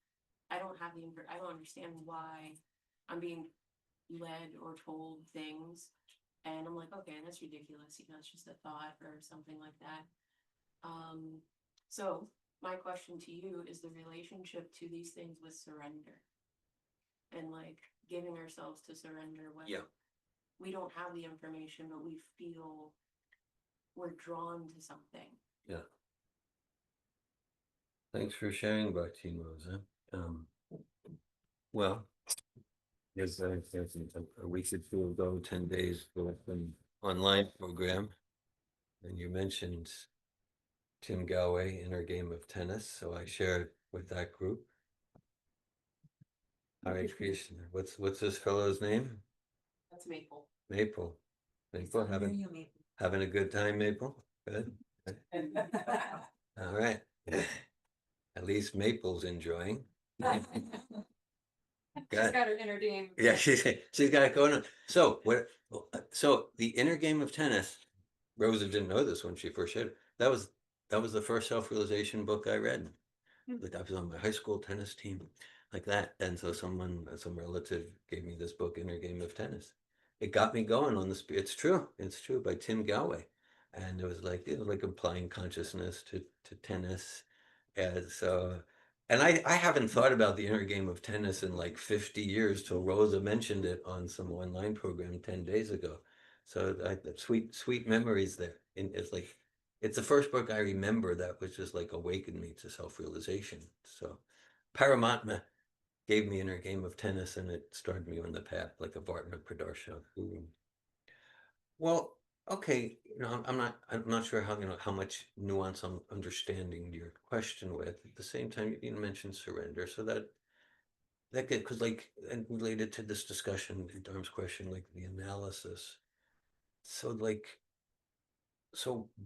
I don't have I don't understand why I'm being led or told things. And I'm like, okay, that's ridiculous. You know, it's just a thought or something like that. So my question to you is the relationship to these things with surrender and like giving ourselves to surrender when Yeah. we don't have the information, but we feel we're drawn to something. Yeah. Thanks for sharing, Bhaktin, Rosa. Well, there's a week or two ago, 10 days ago, an online program, and you mentioned Tim Galway, Inner Game of Tennis, so I shared with that group. Hare Krishna. What's this fellow's name? That's Maple. Maple. Maple, having a good time, Maple? Good. All right. At least Maple's enjoying. She's got her inner game. Yeah, she's got it going on. So so the Inner Game of Tennis, Rosa didn't know this when she first shared it. That was the first self-realization book I read. Like I was on my high school tennis team, like that. And so some relative gave me this book, Inner Game of Tennis. It got me going on this. It's true, by Tim Galway. And it was like applying consciousness to tennis. And so, and I haven't thought about the Inner Game of Tennis in like 50 years till Rosa mentioned it on some online program 10 days ago. So sweet memories there. And it's the first book I remember that was just like awakened me to self-realization. So Paramatma gave me Inner Game of Tennis, and it started me on the path like a Vartma Pradarsha. Well, okay, I'm not sure how much nuance I'm understanding your question with. At the same time, you mentioned surrender, so that because and related to this discussion, Dharm's question, like the analysis. So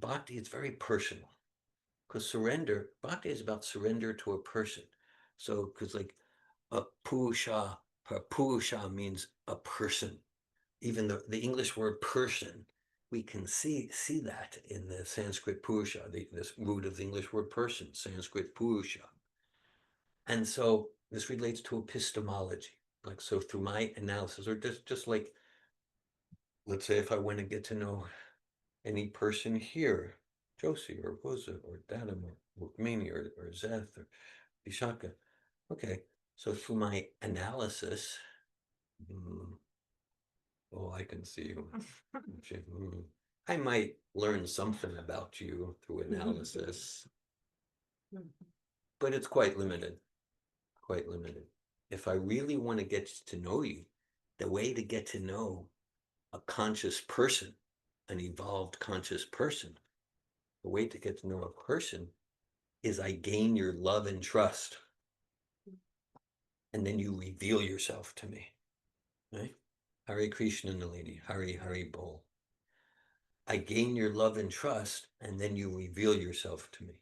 bhakti is very personal, because bhakti is about surrender to a person. So because like a purusha means a person. Even the English word person, we can see that in the Sanskrit purusha, this root of the English word person, Sanskrit purusha. And so this relates to epistemology. Like, so through my analysis, or just like, let's say if I want to get to know any person here, Josie or Rosa or Dadim or Rukmini or Zeth or Vishaka. Okay, so through my analysis, I can see you. I might learn something about you through analysis, but it's quite limited. Quite limited. If I really want to get to know you, the way to get to know a conscious person, an evolved conscious person, the way to get to know a person is I gain your love and trust. And then you reveal yourself to me. Right? Hare Krishna Nalini, Hare Bol. I gain your love and trust, and then you reveal yourself to me.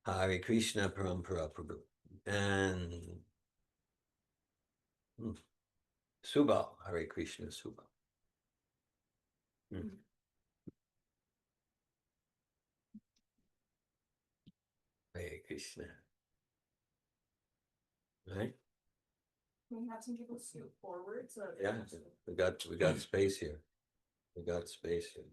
Hare Krishna Parampara Prabhu. And Subal, Hare Krishna Subal. Hare Krishna. Right? We have some people scoot forward, so. Yeah, we got space here. We got space here.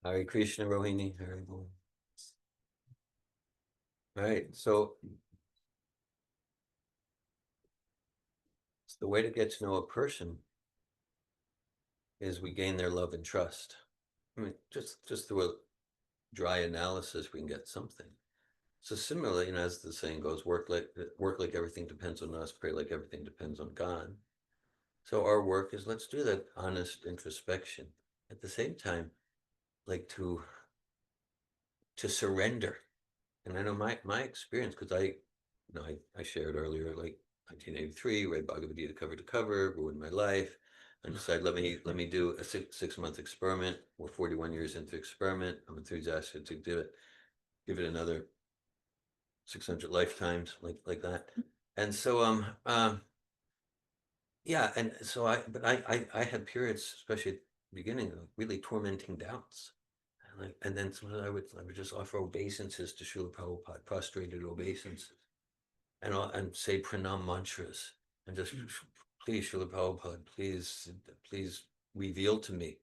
Hare Krishna Rohini, Hare Bol. All right, so the way to get to know a person is we gain their love and trust. I mean, just through a dry analysis, we can get something. So similarly, and as the saying goes, work like everything depends on us, pray like everything depends on God. So our work is, let's do that honest introspection. At the same time, like to surrender. And I know my experience, because I shared earlier, like 1983, read Bhagavad Gita cover to cover, ruined my life, and decided let me do a 6 month experiment. We're 41 years into the experiment. I'm enthusiastic to do it. Give it another 600 lifetimes, like that. And so yeah, and so I had periods, especially at the beginning, of really tormenting doubts. And then sometimes I would just offer obeisances to Srila Prabhupada, prostrated obeisances, and say pranam mantras, and just please, Srila Prabhupada, please reveal to me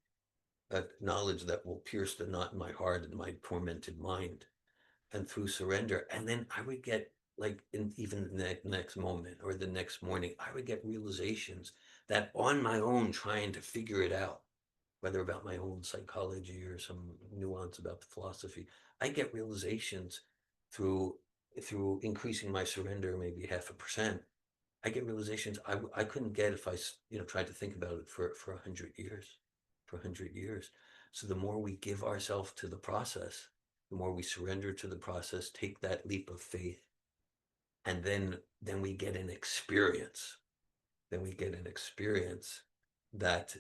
that knowledge that will pierce the knot in my heart and my tormented mind, and through surrender. And then I would get, like, in even the next moment or the next morning, I would get realizations that on my own, trying to figure it out, whether about my own psychology or some nuance about the philosophy, I get realizations through increasing my surrender, maybe 0.5%. I get realizations I couldn't get if I tried to think about it for 100 years, for 100 years. So the more we give ourselves to the process, the more we surrender to the process, take that leap of faith, and then we get an experience. Then we get an experience that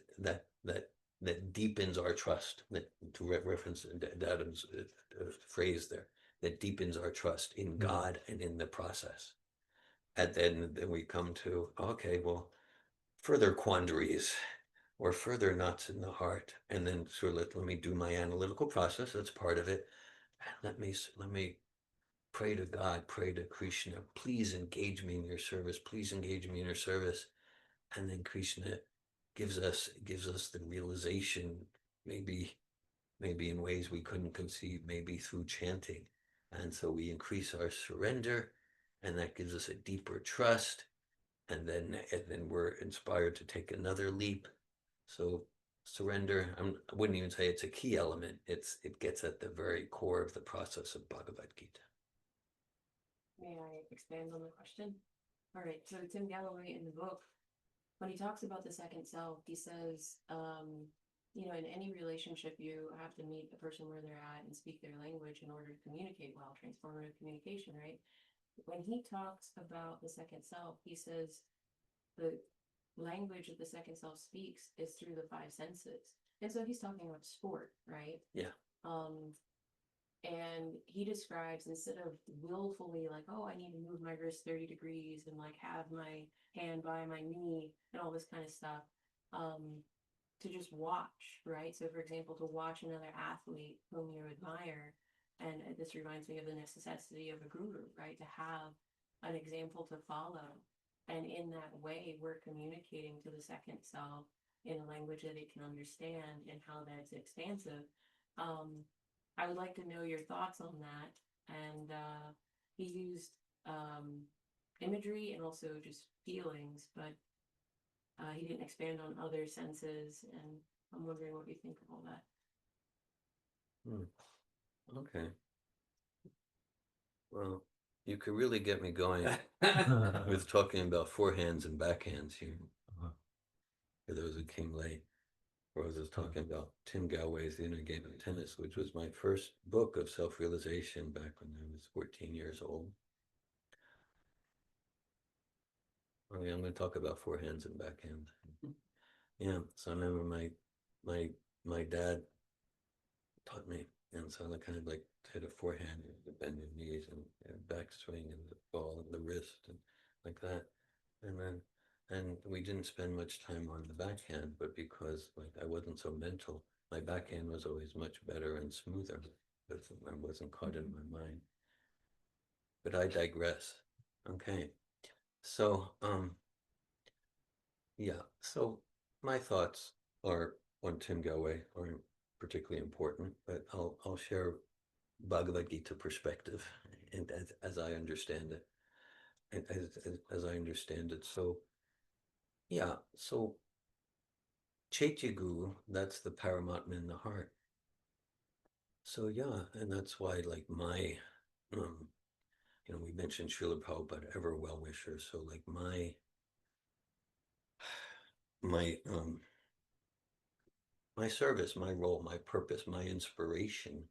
deepens our trust. That, to reference Adam's phrase there, that deepens our trust in God and in the process. And then we come to, okay, well, further quandaries or further knots in the heart, and then let me do my analytical process. That's part of it. And let me pray to God, pray to Krishna, please engage me in your service, please engage me in your service. And then Krishna gives us the realization, maybe in ways we couldn't conceive, maybe through chanting. And so we increase our surrender, and that gives us a deeper trust, and then we're inspired to take another leap. So surrender, I wouldn't even say it's a key element. It gets at the very core of the process of Bhagavad Gita. May I expand on the question? All right, so Tim Galloway in the book, when he talks about the second self, he says, in any relationship, you have to meet the person where they're at and speak their language in order to communicate well, transformative communication, right? When he talks about the second self, he says the language that the second self speaks is through the five senses. And so he's talking about sport, right? Yeah. And he describes, instead of willfully like, oh, I need to move my wrist 30 degrees and like have my hand by my knee and all this kind of stuff, to just watch, right? So for example, to watch another athlete whom you admire, and this reminds me of the necessity of a guru, right? To have an example to follow. And in that way, we're communicating to the second self in a language that it can understand and how that's expansive. I would like to know your thoughts on that. And he used imagery and also just feelings, but he didn't expand on other senses. And I'm wondering what you think of all that. Okay. Well, you could really get me going with talking about forehands and backhands here. For those who came late, Rosa was talking about Tim Galway's The Inner Game of Tennis, which was my first book of self-realization back when I was 14 years old. I mean, I'm going to talk about forehands and backhands. Yeah, so I remember my dad taught me, and so I kind of like hit a forehand, bend your knees, and backswing, and the ball, and the wrist, and like that. And we didn't spend much time on the backhand, but because like I wasn't so mental, my backhand was always much better and smoother, because I wasn't caught in my mind. But I digress. Okay, so yeah, so my thoughts are on Tim Galway aren't particularly important, but I'll share Bhagavad Gita perspective, and as I understand it, and as I understand it. So yeah, so Chaitya Guru, that's the Paramatma in the heart. So yeah, and that's why like my, we mentioned Srila Prabhupada, ever well-wisher. So like my service, my role, my purpose, my inspiration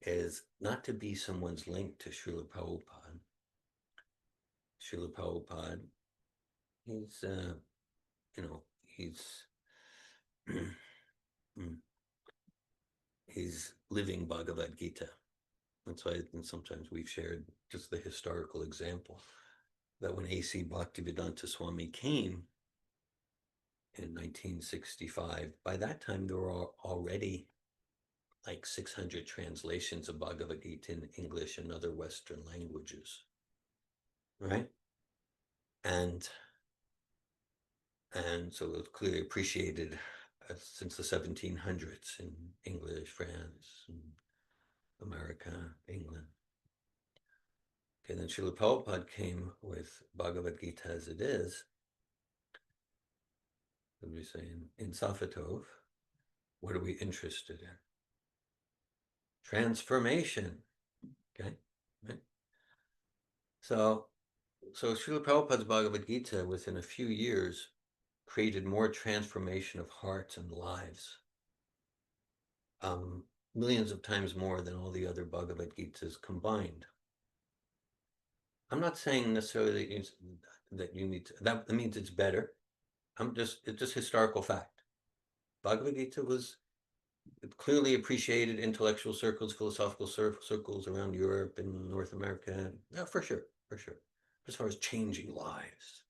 is not to be someone's link to Srila Prabhupada. Srila Prabhupada, he's, he's living Bhagavad Gita. That's why sometimes we've shared just the historical example that when A.C. Bhaktivedanta Swami came in 1965, by that time there were already like 600 translations of Bhagavad Gita in English and other Western languages, right? And so it was clearly appreciated since the 1700s in English, France, and America, England. Okay, then Srila Prabhupada came with Bhagavad Gita as it is. What are we saying? In Safatov, what are we interested in? Transformation. Okay, right? So Srila Prabhupada's Bhagavad Gita within a few years created more transformation of hearts and lives. Millions of times more than all the other Bhagavad Gitas combined. I'm not saying necessarily that you need to, that means it's better. It's just historical fact. Bhagavad Gita was clearly appreciated intellectual circles, philosophical circles around Europe and North America. Yeah, for sure. As far as changing lives,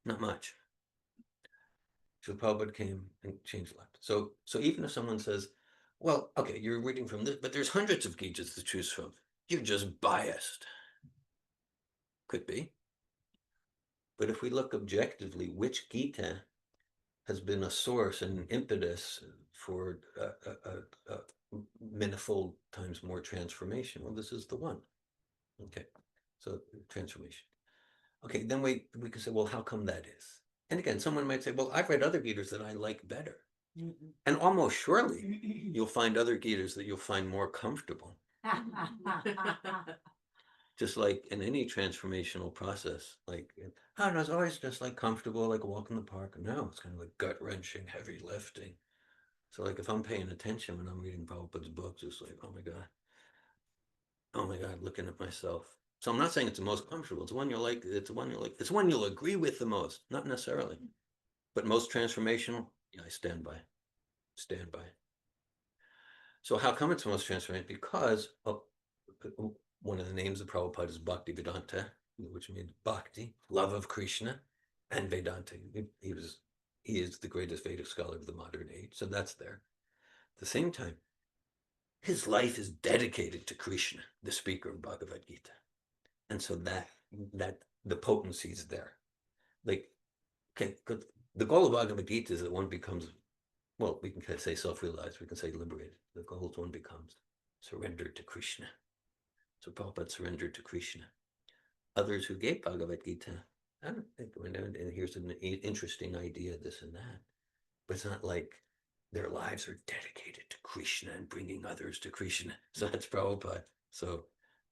not much. So Prabhupada came and changed lives. So even if someone says, well, okay, you're reading from this, but there's hundreds of Gitas to choose from, you're just biased. Could be. But if we look objectively, which Gita has been a source and an impetus for manifold times more transformation? Well, this is the one. Okay, so transformation. Okay, then we can say, well, how come that is? And again, someone might say, well, I've read other Gitas that I like better. Mm-hmm. And almost surely you'll find other Gitas that you'll find more comfortable. Just like in any transformational process, like, I don't know, it's always just like comfortable, like a walk in the park. No, it's kind of like gut-wrenching, heavy lifting. So like if I'm paying attention when I'm reading Prabhupada's books, it's like, oh my God, looking at myself. So I'm not saying it's the most comfortable. It's one you'll like. It's one you'll agree with the most, not necessarily, but most transformational. Yeah, I stand by. So how come it's most transformational? Because one of the names of Prabhupada is Bhaktivedanta, which means bhakti, love of Krishna, and Vedanta. He is the greatest Vedic scholar of the modern age. So that's there. At the same time, his life is dedicated to Krishna, the speaker of Bhagavad Gita. And so that the potency is there. Like, okay, the goal of Bhagavad Gita is that one becomes, well, we can say self-realized, we can say liberated. The goal is one becomes surrendered to Krishna. So Prabhupada surrendered to Krishna. Others who gave Bhagavad Gita, I don't think, and here's an interesting idea, this and that, but it's not like their lives are dedicated to Krishna and bringing others to Krishna. So that's Prabhupada. So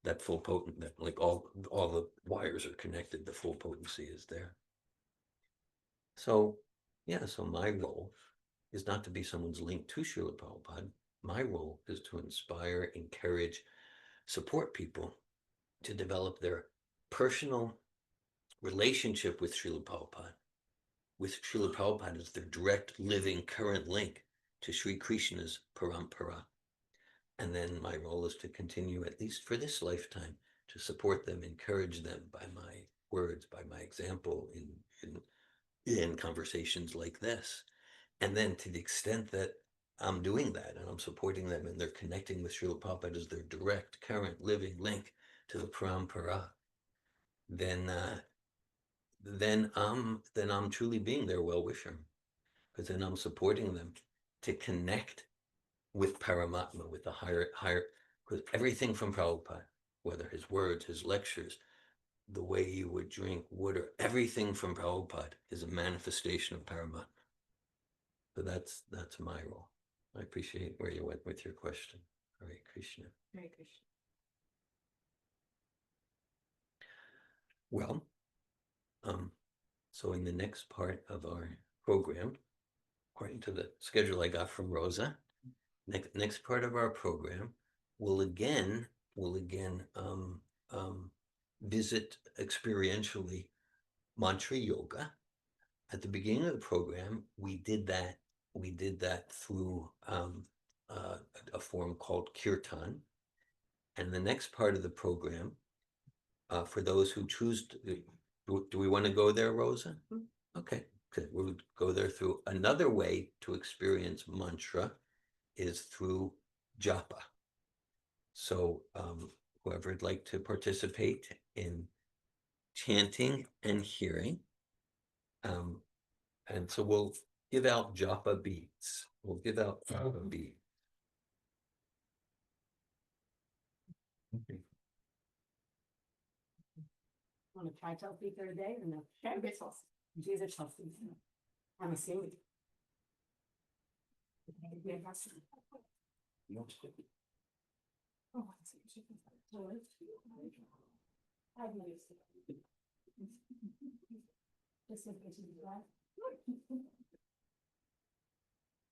that full potent, that like all the wires are connected, the full potency is there. So yeah, so my role is not to be someone's link to Srila Prabhupada. My role is to inspire, encourage, support people to develop their personal relationship with Srila Prabhupada, with Srila Prabhupada as their direct, living, current link to Sri Krishna's parampara. And then my role is to continue, at least for this lifetime, to support them, encourage them by my words, by my example in conversations like this. And then to the extent that I'm doing that and I'm supporting them and they're connecting with Srila Prabhupada as their direct, current, living link to the parampara, then I'm truly being their well-wisher, because then I'm supporting them to connect with Paramatma, with the higher, because everything from Prabhupada, whether his words, his lectures, the way you would drink water, everything from Prabhupada is a manifestation of Paramatma. So that's my role. I appreciate where you went with your question. Hare Krishna. Very Krishna. Well, so in the next part of our program, according to the schedule I got from Rosa, next part of our program will again visit experientially mantra yoga. At the beginning of the program, we did that through a form called kirtan, and the next part of the program, for those who choose to, do we want to go there, Rosa? Okay, good. We'll go there through another way to experience mantra is through japa. So whoever would like to participate in chanting and hearing, and so we'll give out japa beads. We'll give out japa beads. Want to try Chelsea for a day or no? Try with Chelsea. These are Chelsea. I'm assuming. Oh, I see. I've noticed it. Just in case you do that.